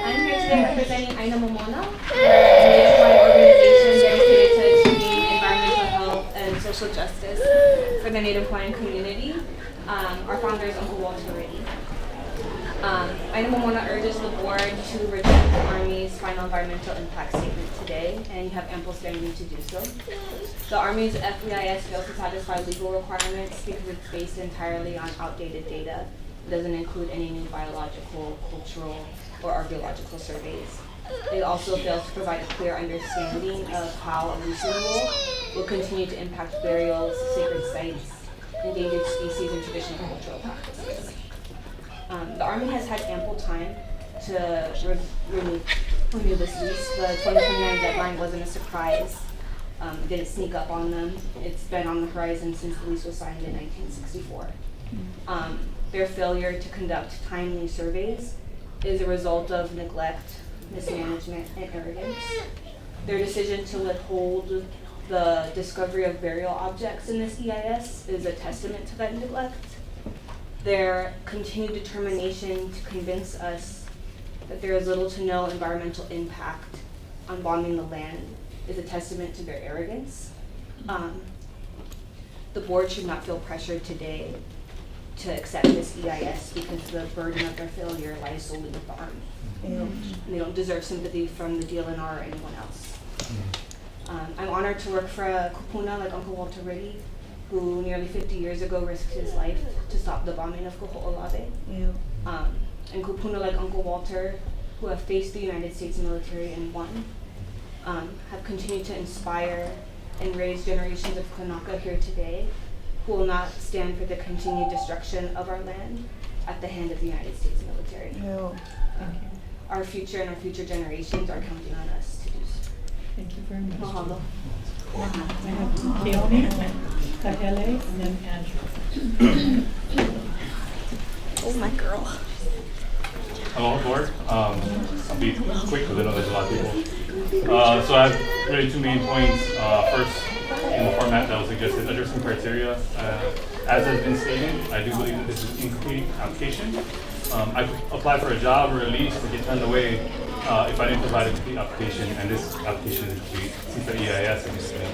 I'm here today representing Aina Momona, a nationwide organization dedicated to achieving environmental health and social justice for the Native Hawaiian community. Our founder is Uncle Walter Reddy. Aina Momona urges the board to reject the Army's final environmental impact statement today, and you have ample standing to do so. The Army's FEIS fails to satisfy legal requirements because it's based entirely on outdated data. It doesn't include any new biological, cultural, or archaeological surveys. It also fails to provide a clear understanding of how a recent rule will continue to impact burials, sacred sites, endangered species, and traditional cultural practices. The Army has had ample time to renew this lease. The 2029 deadline wasn't a surprise. It didn't sneak up on them. It's been on the horizon since the lease was signed in 1964. Their failure to conduct timely surveys is a result of neglect, mismanagement, and arrogance. Their decision to withhold the discovery of burial objects in this EIS is a testament to that neglect. Their continued determination to convince us that there is little to no environmental impact on bonding the land is a testament to their arrogance. The board should not feel pressured today to accept this EIS because the burden of their failure lies solely with the Army. And they don't deserve sympathy from the DLNR or anyone else. I'm honored to work for a kupuna like Uncle Walter Reddy, who nearly 50 years ago risked his life to stop the bombing of Koho'olawe. And kupuna like Uncle Walter, who have faced the United States military and won, have continued to inspire and raise generations of Kanaka here today, who will not stand for the continued destruction of our land at the hand of the United States military. Our future and our future generations are counting on us to do so. Thank you very much. Mahalo. I have Keone, Kahele, and then Andrew. Oh, my girl. Hello, board. I'll be quick because I know there's a lot of people. So I have really two main points. First, in the format that was suggested, addressing criteria. As has been stated, I do believe that this is an incomplete application. I could apply for a job or a lease to get turned away if I didn't provide a complete application, and this application is complete since the EIS is complete.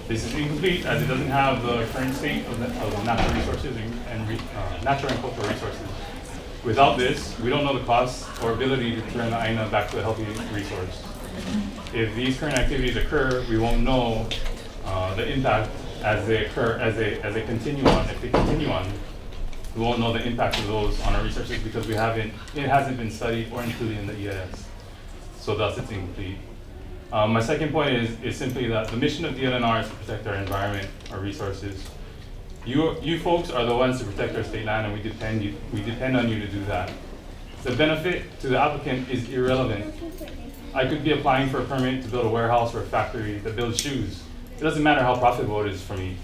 This is incomplete as it doesn't have the current state of natural resources and natural and cultural resources. Without this, we don't know the cost or ability to turn the AINA back to a healthy resource. If these current activities occur, we won't know the impact as they occur, as they continue on. If they continue on, we won't know the impact of those on our resources because it hasn't been studied or included in the EIS. So thus it's incomplete. My second point is simply that the mission of DLNR is to protect our environment, our resources. You folks are the ones to protect our state land, and we depend on you to do that. The benefit to the applicant is irrelevant. I could be applying for a permit to build a warehouse or a factory that builds shoes. It doesn't matter how profitable it is for me.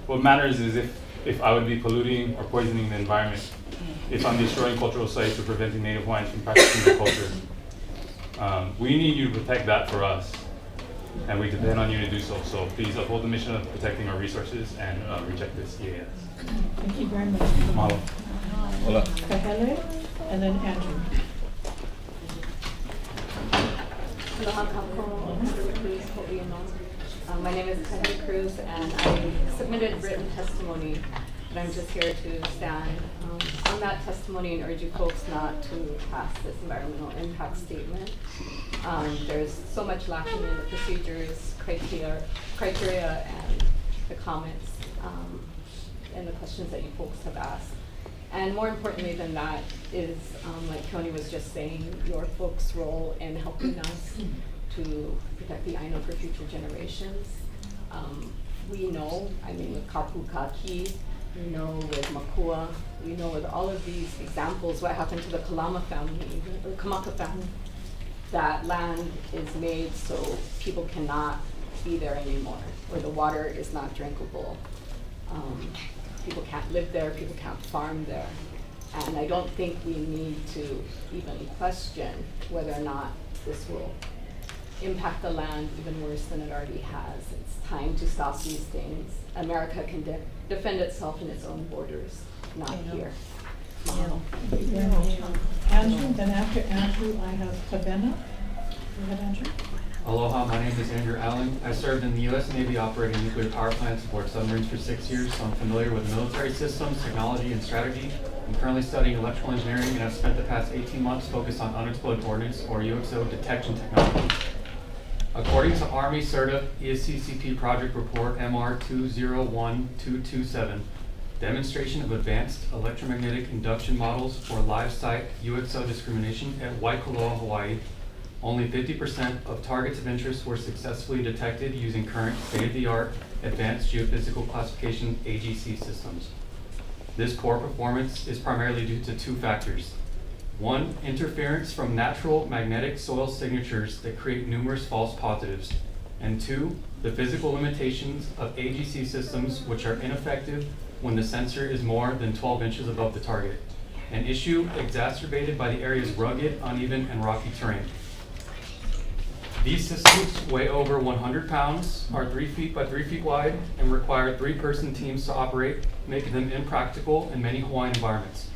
What matters is if I would be polluting or poisoning the environment, if I'm destroying cultural sites or preventing Native Hawaiians from practicing their culture. We need you to protect that for us, and we depend on you to do so. So please uphold the mission of protecting our resources and reject this EAS. Thank you very much. Mahalo. Hola. Kahele, and then Andrew. Aloha kākou. My name is Kahele Cruz, and I submitted written testimony, but I'm just here to stand on that testimony and urge you folks not to pass this environmental impact statement. There's so much lacking in the procedures, criteria, and the comments and the questions that you folks have asked. And more importantly than that is, like Keone was just saying, your folks' role in helping us to protect the Aina for future generations. We know, I mean, with Kapukaki, we know with Makua, we know with all of these examples what happened to the Kalama family, the Kamaka family. That land is made so people cannot be there anymore, where the water is not drinkable. People can't live there, people can't farm there. And I don't think we need to even question whether or not this will impact the land even worse than it already has. It's time to stop these things. America can defend itself in its own borders, not here. Mahalo. Thank you very much. Andrew, then after Andrew, I have Kavena. Go ahead, Andrew. Aloha, my name is Andrew Allen. I served in the U.S. Navy operating nuclear power plants aboard submarines for 6 years, so I'm familiar with military systems, technology, and strategy. I'm currently studying electrical engineering, and I've spent the past 18 months focused on unexploded ordnance, or UXO, detection technology. According to Army CERTA ESCCP Project Report MR 201227, demonstration of advanced electromagnetic induction models for live site UXO discrimination at Waikoloa, Hawaii. Only 50% of targets of interest were successfully detected using current state-of-the-art advanced geophysical classification AGC systems. This poor performance is primarily due to two factors. One, interference from natural magnetic soil signatures that create numerous false positives. And two, the physical limitations of AGC systems which are ineffective when the sensor is more than 12 inches above the target, an issue exacerbated by the area's rugged, uneven, and rocky terrain. These systems weigh over 100 pounds, are 3 feet by 3 feet wide, and require 3-person teams to operate, making them impractical in many Hawaiian environments.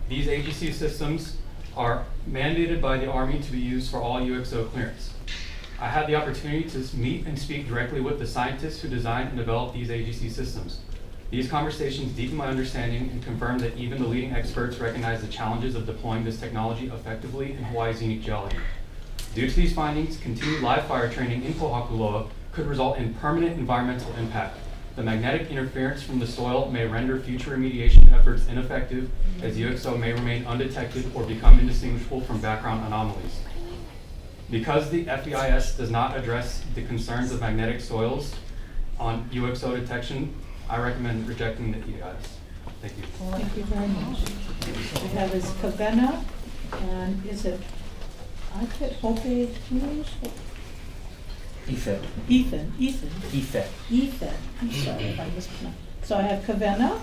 These AGC systems are mandated by the Army to be used for all UXO clearance. I had the opportunity to meet and speak directly with the scientists who designed and developed these AGC systems. These conversations deepened my understanding and confirmed that even the leading experts recognize the challenges of deploying this technology effectively in Hawaii's unique geology. Due to these findings, continued live fire training in Pōhakuloa could result in permanent environmental impact. The magnetic interference from the soil may render future remediation efforts ineffective, as UXO may remain undetected or become indistinguishable from background anomalies. Because the FEIS does not address the concerns of magnetic soils on UXO detection, I recommend rejecting the EIS. Thank you. Thank you very much. We have is Kavena, and is it Hope? Ethan. I'm sorry if I mispronounced. So I have Kavena,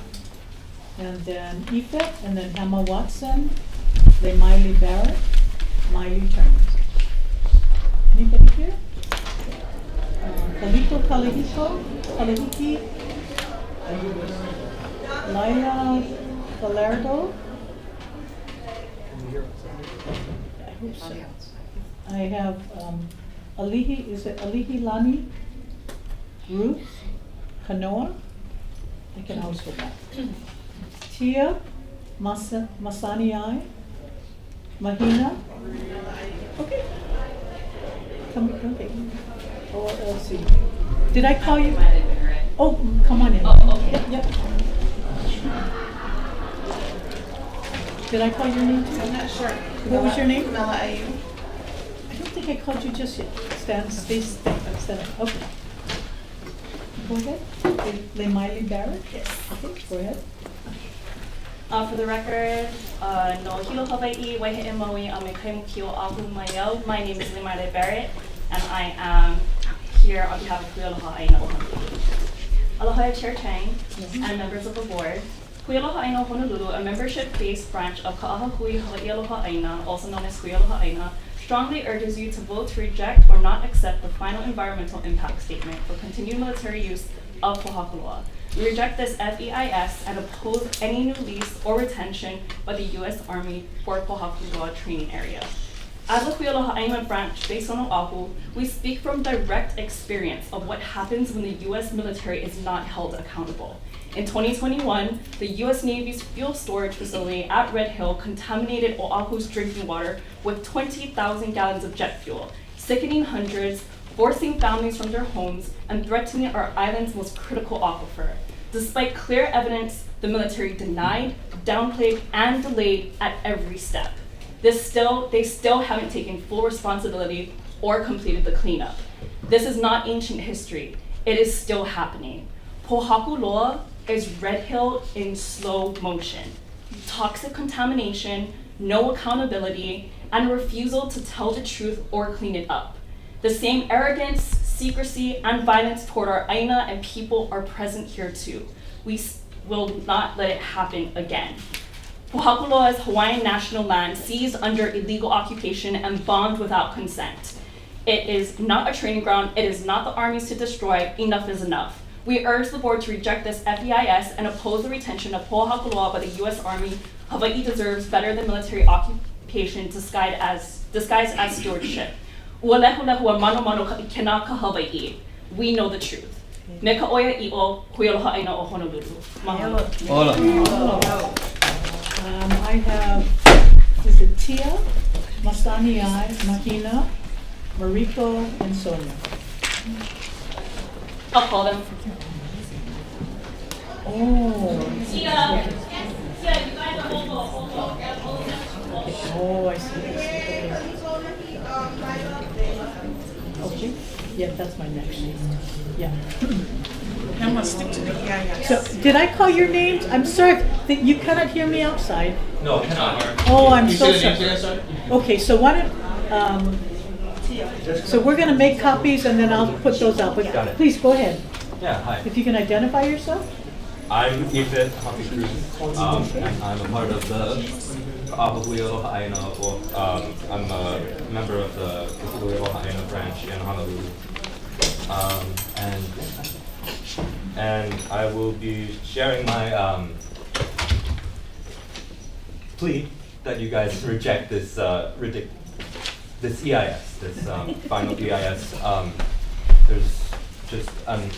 and then Ifet, and then Emma Watson, Miley Barrett, Miley Turner. Anybody here? Kaliko Kalahiki, Laila Galardo. I hope so. I have Alihi Lani, Ruth, Kanoa, I can always go back. Tia Masaniai, Mahina. Okay. Okay. OLC. Did I call you? Oh, come on in. Oh, okay. Yep. Did I call your name? I'm not sure. What was your name? Kamala Ayu. I don't think I called you just yet. Stand up. Okay. Go ahead. Miley Barrett? Yes. Okay, go ahead. For the record, no hilo Hawaii, waihe maui a me kaimukio Ahupua. My name is Limare Barrett, and I am here on behalf of ALOHA ＡINA Honolulu. Aloha Chair Chang and members of the board. ALOHA ＡINA Honolulu, a membership-based branch of Ka'ahahui Hawaii ALOHA ＡINA, also known as ALOHA ＡINA, strongly urges you to vote to reject or not accept the final environmental impact statement for continued military use of Pōhakuloa. We reject this FEIS and oppose any new lease or retention by the U.S. Army for Pōhakuloa training area. As a ALOHA ＡINA branch based on Oahu, we speak from direct experience of what happens when the U.S. military is not held accountable. In 2021, the U.S. Navy's fuel storage facility at Red Hill contaminated Oahu's drinking water with 20,000 gallons of jet fuel, sickening hundreds, forcing families from their homes, and threatening our island's most critical aquifer. Despite clear evidence, the military denied, downplayed, and delayed at every step. They still haven't taken full responsibility or completed the cleanup. This is not ancient history. It is still happening. Pōhakuloa is Red Hill in slow motion. Toxic contamination, no accountability, and refusal to tell the truth or clean it up. The same arrogance, secrecy, and violence toward our Aina and people are present here too. We will not let it happen again. Pōhakuloa is Hawaiian national land seized under illegal occupation and bombed without consent. It is not a training ground. It is not the armies to destroy. Enough is enough. We urge the board to reject this FEIS and oppose the retention of Pōhakuloa by the U.S. Army. Hawaii deserves better than military occupation disguised as stewardship. Ua lehu lehu a mano mano ka ikena ka Hawaii. We know the truth. Me ka oia i'o, hui aloha āina o Honolulu. Mahalo. I have, is it Tia, Masaniai, Mahina, Mariko, and Sonia. I'll call them. Oh. Tia, you guys are Oh, I see. Okay. Yeah, that's my next name. Yeah. I'm gonna stick to the EIS. So, did I call your names? I'm sorry, you cannot hear me outside. No, cannot. Oh, I'm You so said the sorry. name again, Okay, so why don't, so we're gonna make copies and then I'll put those out, Got but it. please go ahead. Yeah, hi. If you can identify yourself? I'm Ifit Happy Cruz, and I'm a part of the ALOHA ＡINA. I'm a member of the ALOHA ＡINA branch in Honolulu. And I will be sharing my plea that you guys reject this this EIS, this final EIS. There's just an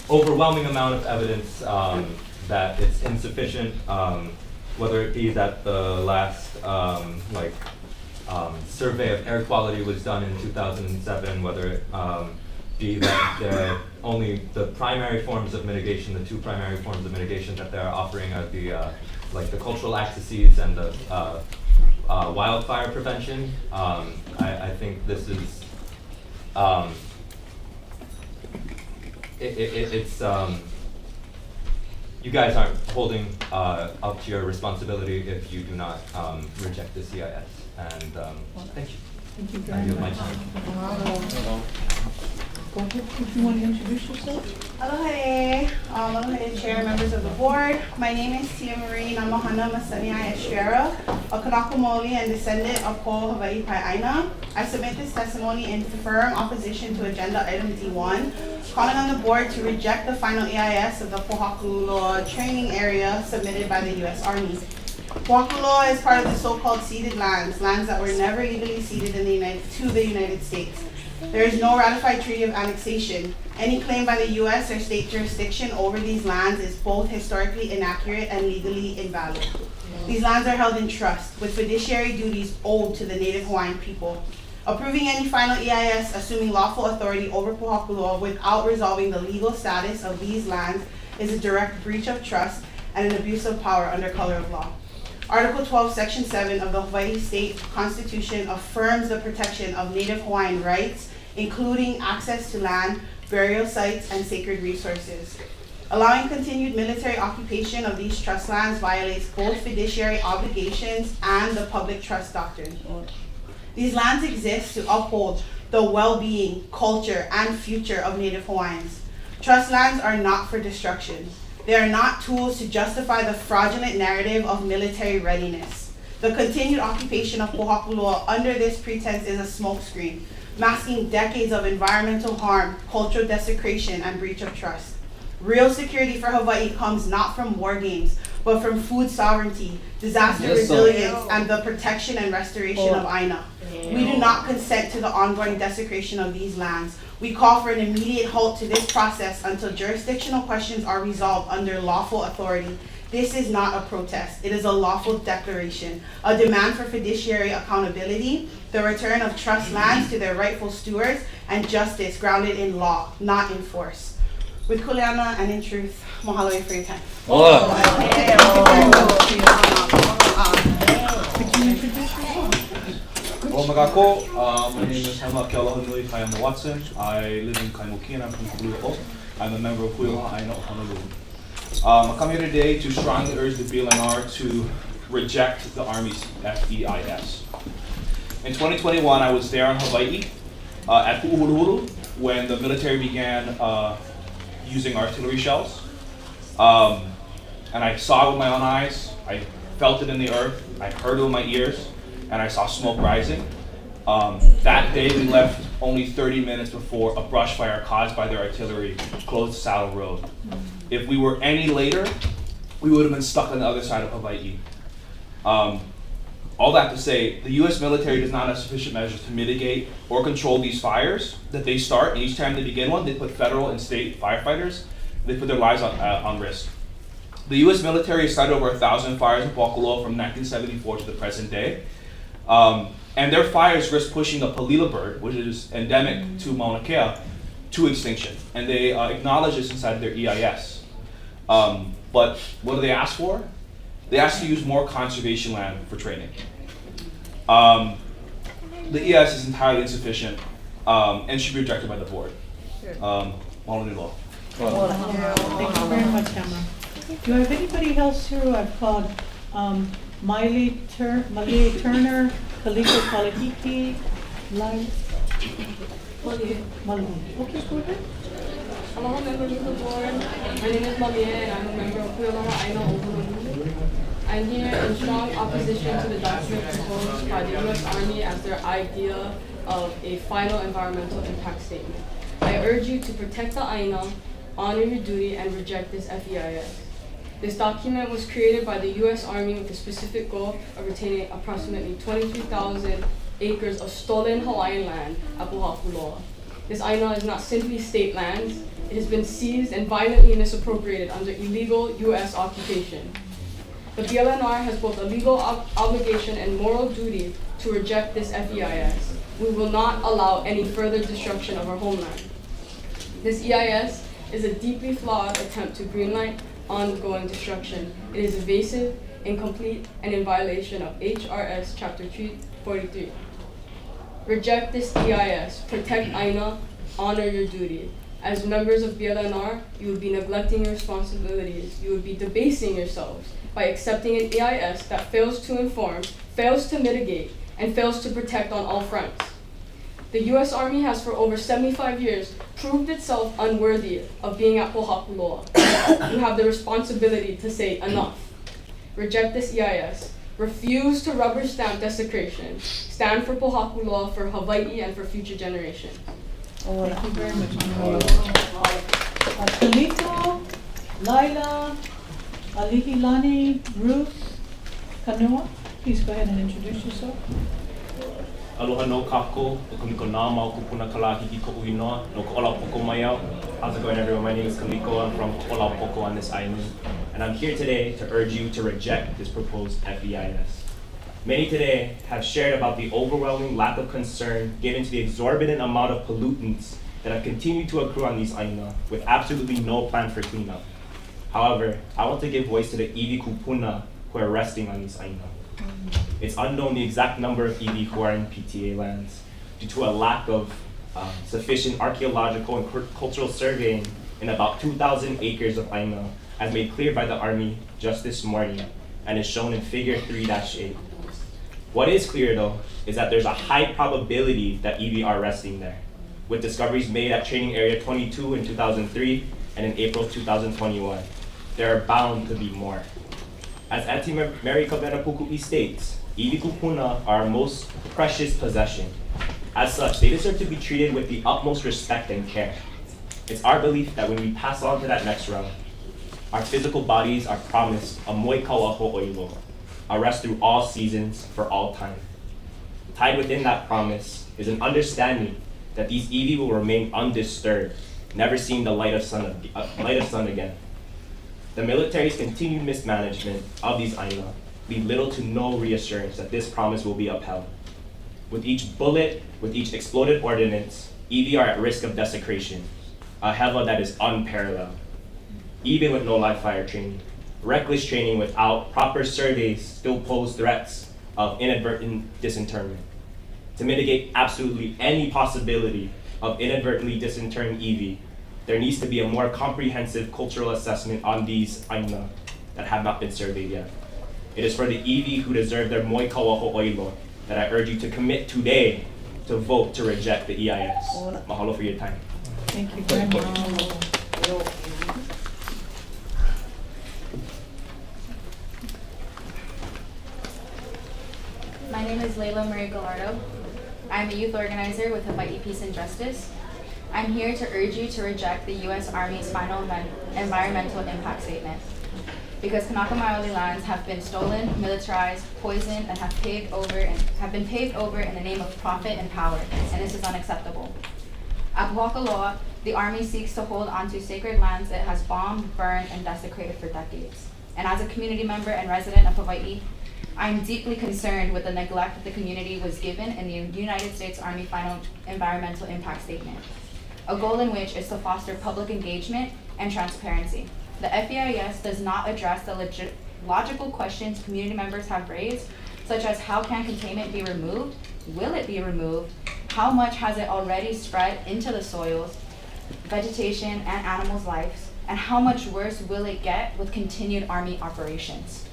overwhelming amount of evidence that it's insufficient, whether it be that the last survey of air quality was done in 2007, whether it be that only the primary forms of mitigation, the two primary forms of mitigation that they're offering are the cultural accesses and the wildfire prevention. I think this is it's you guys aren't holding up to your responsibility if you do not reject the CIS. And thank you. Thank you I very yield my much. time. Go ahead, if you want to introduce yourself. Aloha, aloha chair, members of the board. My name is Tia Marie Namahana Masaniai Estrera, a Kanakumoli and descendant of Po Hawaii Āina. I submit this testimony in firm opposition to agenda item D1, calling on the board to reject the final EIS of the Pōhakuloa training area submitted by the U.S. Army. Pōhakuloa is part of the so-called ceded lands that were never legally ceded to the United States. There is no ratified treaty of annexation. Any claim by the U.S. or state jurisdiction over these lands is both historically inaccurate and legally invalid. These lands are held in trust, with fiduciary duties owed to the Native Hawaiian people. Approving any final EIS assuming lawful authority over Pōhakuloa without resolving the legal status of these lands is a direct breach of trust and an abuse of power under color of law. Article 12, Section 7 of the Hawaii State Constitution affirms the protection of Native Hawaiian rights, including access to land, burial sites, and sacred resources. Allowing continued military occupation of these trust lands violates both fiduciary obligations and the public trust doctrine. These lands exist to uphold the well-being, culture, and future of Native Hawaiians. Trust lands are not for destruction. They are not tools to justify the fraudulent narrative of military readiness. The continued occupation of Pōhakuloa under this pretense is a smokescreen, masking decades of environmental harm, cultural desecration, and breach of trust. Real security for Hawaii comes not from war games, but from food sovereignty, disaster resilience, and the protection and restoration of AINA. We do not consent to the ongoing desecration of these lands. We call for an immediate halt to this process until jurisdictional questions are resolved under lawful authority. This is not a protest. It is a lawful declaration, a demand for fiduciary accountability, the return of trust lands to their rightful stewards, and justice grounded in law, not in force. With kuleana and in truth, mahalo for your time. My name is Hema Watson. I live in Kaimuki and I'm from Honolulu. I'm a member of ALOHA ＡINA of Honolulu. I come here today to strongly urge the BLNR to reject the Army's FEIS. In 2021, I was there in Hawaii at Honolulu when the military began using artillery shells. And I saw it with my own eyes. I felt it in the earth. I heard it with my ears. And I saw smoke rising. That day we left only 30 minutes before a brush fire caused by their artillery closed Saddle Road. If we were any later, we would have been stuck on the other side of Hawaii. All that to say, the US military does not have sufficient measures to mitigate or control these fires that they start, and each time they begin one, they put federal and state firefighters, they put their lives on risk. The US military has started over 1,000 fires in Pōhakuloa from 1974 to the present day. And their fires risk pushing the palila bird, which is endemic to Mauna Kea, to extinction. And they acknowledge this inside their EIS. But what do they ask for? They ask to use more conservation land for training. The EIS is entirely insufficient and should be rejected by the board. Honolulu. Thank you very much, Emma. Do I have anybody else here? I've called Miley Turner, Kaliko Kalahiki, Lai. Mali. Okay, go ahead. Aloha members of the board. My name is Malia and I'm a member of ALOHA ＡINA of Honolulu. I'm here in strong opposition to the document proposed by the U.S. Army as their idea of a final environmental impact statement. I urge you to protect the AINA, honor your duty, and reject this FEIS. This document was created by the U.S. Army with the specific goal of retaining approximately 23,000 acres of stolen Hawaiian land at Pōhakuloa. This AINA is not simply state lands. It has been seized and violently misappropriated under illegal U.S. occupation. The BLNR has both a legal obligation and moral duty to reject this FEIS. We will not allow any further destruction of our homeland. This EIS is a deeply flawed attempt to greenlight ongoing destruction. It is evasive, incomplete, and in violation of HRS Chapter 343. Reject this EIS, protect AINA, honor your duty. As members of BLNR, you would be neglecting your responsibilities. You would be debasing yourselves by accepting an EIS that fails to inform, fails to mitigate, and fails to protect on all fronts. The U.S. Army has for over 75 years proved itself unworthy of being at Pōhakuloa. You have the responsibility to say enough. Reject this EIS. Refuse to rubber stamp desecration. Stand for Pōhakuloa, for Hawaii, and for future generations. Thank you very much. Kaliko, Laila, Alihilani, Ruth, Kanoa, please go ahead and introduce yourself. Aloha no kako, o Kaliko nā Mokupuna kalahiki ko uinoa, no ko ola poko mai au. How's it going, everyone? My name is Kaliko. I'm from Ola Poko on this island. And I'm here today to urge you to reject this proposed FEIS. Many today have shared about the overwhelming lack of concern given to the exorbitant amount of pollutants that have continued to accrue on these AINA with absolutely no plan for cleanup. However, I want to give voice to the iwi kupuna who are resting on these AINA. It's unknown the exact number of iwi who are in PTA lands due to a lack of sufficient archaeological and cultural surveying in about 2,000 acres of AINA, as made clear by the Army just this morning, and is shown in figure 3-8. What is clear though, is that there's a high probability that EV are resting there, with discoveries made at Training Area 22 in 2003 and in April 2021. There are bound to be more. As Auntie Mary Kavena Puku'i states, iwi kupuna are our most precious possession. As such, they deserve to be treated with the utmost respect and care. It's our belief that when we pass on to that next round, our physical bodies are promised a moi kaua ho'oilo, a rest through all seasons for all time. Tied within that promise is an understanding that these iwi will remain undisturbed, never seeing the light of sun again. The military's continued mismanagement of these AINA leave little to no reassurance that this promise will be upheld. With each bullet, with each exploded ordnance, iwi are at risk of desecration, a hewa that is unparalleled. Even with no live fire training, reckless training without proper surveys still pose threats of inadvertent disinterment. To mitigate absolutely any possibility of inadvertently disinterring iwi, there needs to be a more comprehensive cultural assessment on these AINA that have not been surveyed yet. It is for the iwi who deserve their moi kaua ho'oilo that I urge you to commit today to vote to reject the EIS. Mahalo for your time. Thank you very much. My name is Layla Marie Gallardo. I'm a youth organizer with Hawaii Peace and Justice. I'm here to urge you to reject the U.S. Army's final environmental impact statement. Because Kanaka Maoli lands have been stolen, militarized, poisoned, and have been paved over in the name of profit and power, and this is unacceptable. At Pōhakuloa, the Army seeks to hold onto sacred lands it has bombed, burned, and desecrated for decades. And as a community member and resident of Hawaii, I'm deeply concerned with the neglect that the community was given in the United States Army final environmental impact statement, a goal in which is to foster public engagement and transparency. The FEIS does not address the logical questions community members have raised, such as how can containment be removed, will it be removed, how much has it already spread into the soils, vegetation, and animals' lives, and how much worse will it get with continued Army operations.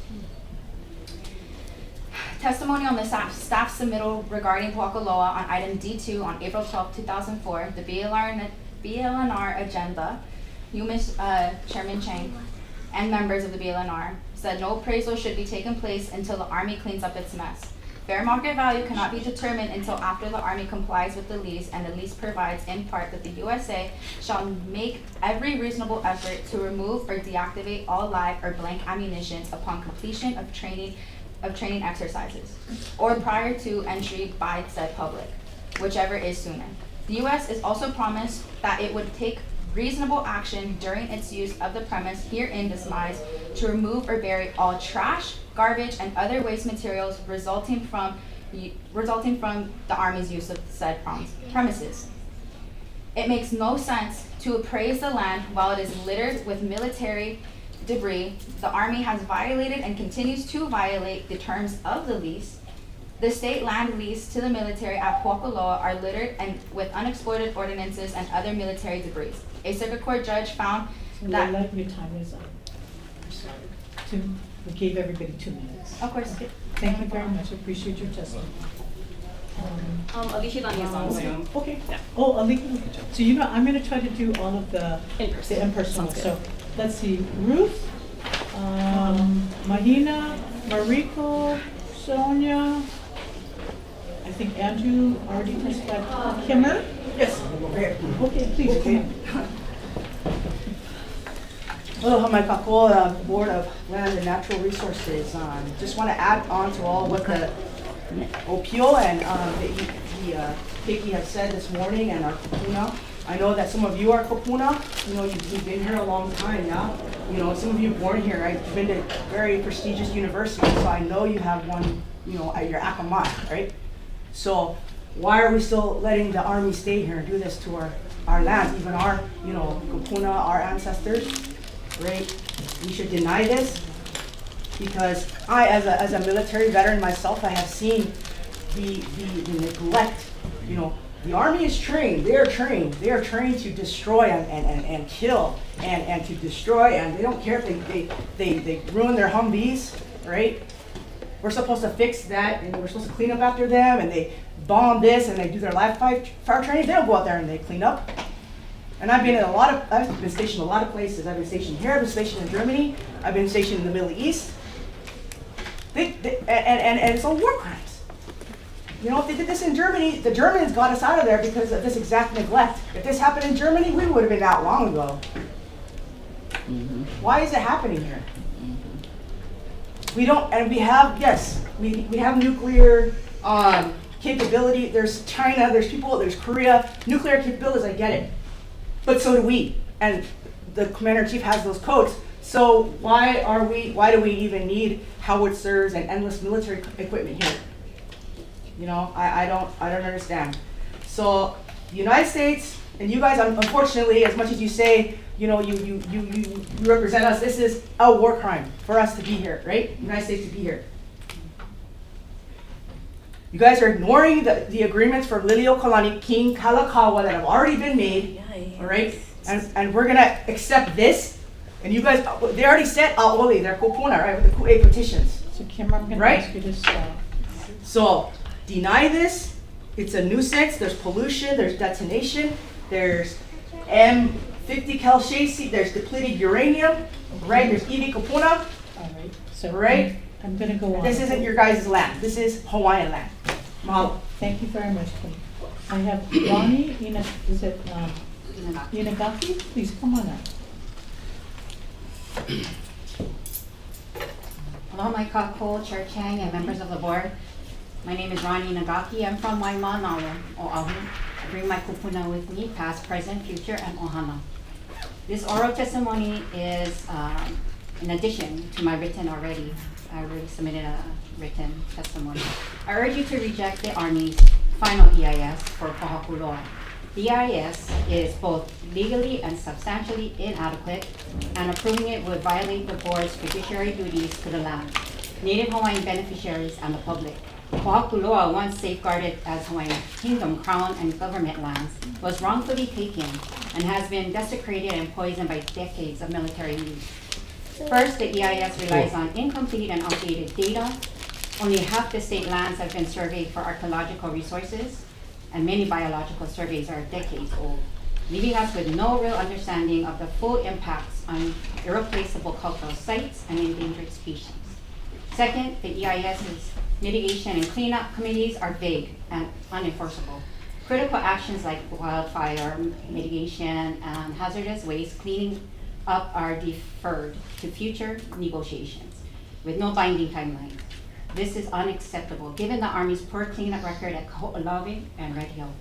Testimony on the staff submittal regarding Pōhakuloa on item D2 on April 12, 2004, the BLNR agenda, you, Ms. Chairman Chang, and members of the BLNR, said no appraisal should be taken place until the Army cleans up its mess. Fair market value cannot be determined until after the Army complies with the lease, and the lease provides in part that the USA shall make every reasonable effort to remove or deactivate all live or blank ammunition upon completion of training exercises, or prior to entry by said public, whichever is sooner. The U.S. is also promised that it would take reasonable action during its use of the premise herein dismised to remove or bury all trash, garbage, and other waste materials resulting from the Army's use of said premises. It makes no sense to appraise the land while it is littered with military debris. The Army has violated and continues to violate the terms of the lease. The state land lease to the military at Pōhakuloa are littered and with unexploded ordinances and other military debris. A circuit court judge found that— Your time is up. I'm sorry. We gave everybody 2 minutes. Of course. Okay. Thank you very much. I appreciate your testimony. Alicia Daniel is on Zoom. Okay. Yeah. Oh, Alicia. So I'm going to try to do all of the in-person ones. So let's see. Ruth, Mahina, Mariko, Sonia. I think Andrew already testified. Kimmer? Yes. Okay, please. Come on. Aloha mai kakoa, Board of Land and Natural Resources. Just want to add on to all what the Opio and the Kiki has said this morning, and our kupuna. I know that some of you are kupuna. You've been here a long time now. Some of you born here. I've been to very prestigious universities, so I know you have one, at your akamai, right? So why are we still letting the Army stay here and do this to our land, even our, kupuna, our ancestors? Right? We should deny this, because I, as a military veteran myself, I have seen the neglect, The Army is trained, they are trained to destroy and kill and to destroy, and they don't care if they ruin their Humvees, right? We're supposed to fix that, and we're supposed to clean up after them, and they bomb this, and they do their live fire training. They don't go out there and they clean up. And I've been stationed a lot of places. I've been stationed here, I've been stationed in Germany, I've been stationed in the Middle East. And it's all war crimes. You know, if they did this in Germany, the Germans got us out of there because of this exact neglect. If this happened in Germany, we would have been out long ago. Why is it happening here? We don't, and we have, yes, we have nuclear capability. There's China, there's people, there's Korea. Nuclear capabilities, I get it. But so do we. And the Commander-in-Chief has those codes. So why do we even need howitzers and endless military equipment here? You know, I don't understand. So the United States and you guys, unfortunately, as much as you say, you know, you represent us, this is a war crime for us to be here, right? United States to be here. You guys are ignoring the agreements for Lilio Kalani King Kalakaua that have already been made, all right? And we're gonna accept this. And you guys, they already said aoli, their kupuna, right, with the ku'e petitions. So Kim, I'm gonna ask you to stop. So deny this. It's a nuisance. There's pollution. There's detonation. There's M50 Kelshasi. There's depleted uranium. Right. There's iwi kupuna. All right. So right. I'm gonna go on. This isn't your guys' land. This is Hawaiian land. Mahalo. Thank you very much, Kim. I have Ronnie Inagaki. Please come on up. Hello, my kako, Chair Chang, and members of the board. My name is Ronnie Nagaki. I'm from Waimanalo, Oahu. I bring my kupuna with me, past, present, future, and ohana. This oral testimony is in addition to my written already. I already submitted a written testimony. I urge you to reject the Army's final EIS for Pōhakuloa. The EIS is both legally and substantially inadequate, and approving it would violate the board's fiduciary duties to the land, Native Hawaiian beneficiaries, and the public. Pōhakuloa, once safeguarded as Hawaiian kingdom, crown, and government lands, was wrongfully taken and has been desecrated and poisoned by decades of military use. First, the EIS relies on incomplete and outdated data. Only half the state lands have been surveyed for archaeological resources, and many biological surveys are decades old, leaving us with no real understanding of the full impacts on irreplaceable cultural sites and endangered species. Second, the EIS's mitigation and cleanup committees are vague and unenforceable. Critical actions like wildfire mitigation and hazardous waste cleaning up are deferred to future negotiations with no binding timeline. This is unacceptable given the Army's poor cleanup record at Ho'olawe and Red Hill.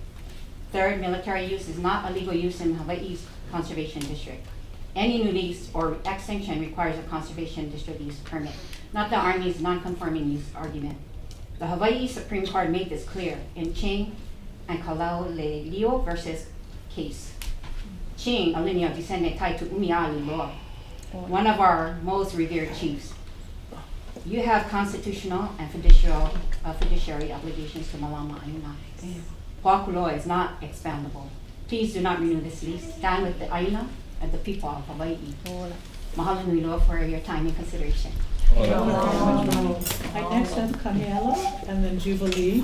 Third, military use is not a legal use in Hawaii's conservation district. Any new lease or extension requires a conservation district use permit, not the Army's non-conforming use argument. The Hawaii Supreme Court made this clear in Ching and Kalaulelio versus Case. Ching, a lineal descendant tied to Umiali law, one of our most revered chiefs. You have constitutional and fiduciary obligations to Malama Aina. Pōhakuloa is not expandable. Please do not renew this lease. Stand with the Aina and the people of Hawaii. Mahalo nui loa for your time and consideration. I next have Kaniela, and then Jubilee,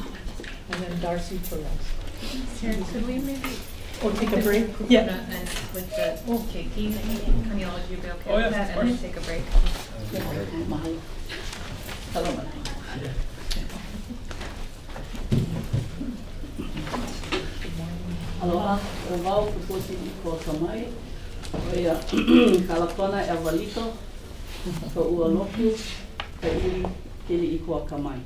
and then Darcy Perez. Sharon, could we maybe take a break? Yeah. With the KP, Kaniela, would you be okay with that? And then take a break. Aloha, rovau pupusi ko kamai, oia kalakona e walito, ko ua loku, ka uli kili I kua kamai.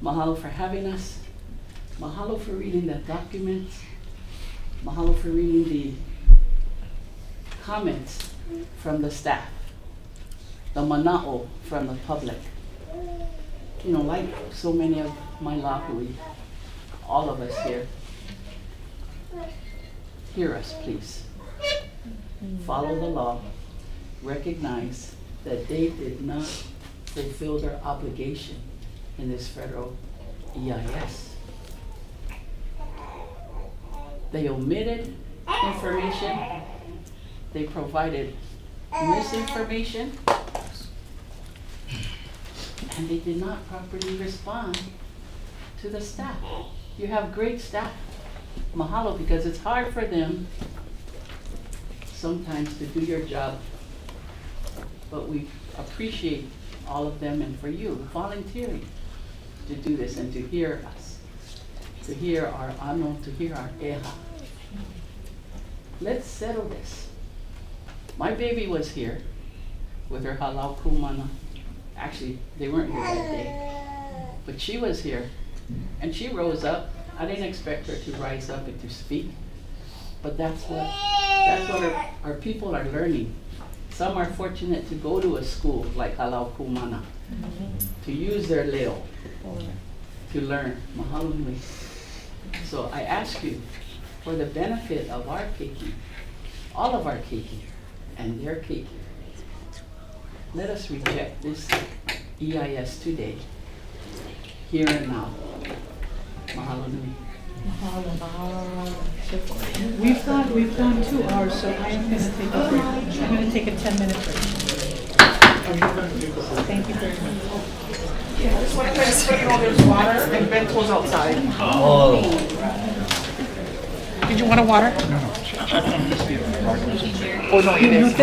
Mahalo for having us. Mahalo for reading the documents. Mahalo for reading the comments from the staff. The mana'o from the public. You know, like so many of my lahui, all of us here, hear us, please. Follow the law. Recognize that they did not fulfill their obligation in this federal EIS. They omitted information. They provided misinformation. And they did not properly respond to the staff. You have great staff. Mahalo, because it's hard for them sometimes to do your job. But we appreciate all of them and for you volunteering to do this and to hear us, to hear our ano, to hear our eha. Let's settle this. My baby was here with her halau kumana. Actually, they weren't here that day, but she was here and she rose up. I didn't expect her to rise up and to speak, but that's what our people are learning. Some are fortunate to go to a school like Halau Kumana, to use their leo, to learn. Mahalo nui. So I ask you, for the benefit of our keiki, all of our keiki, and their keiki, let us reject this EIS today, here and now. Mahalo nui. We've gone 2 hours, so I am going to take a break. I'm going to take a 10-minute break. Thank you very much. Yeah, just want to let you know there's water and bentos outside. Oh. Did you want a water? No. Oh, no, you didn't.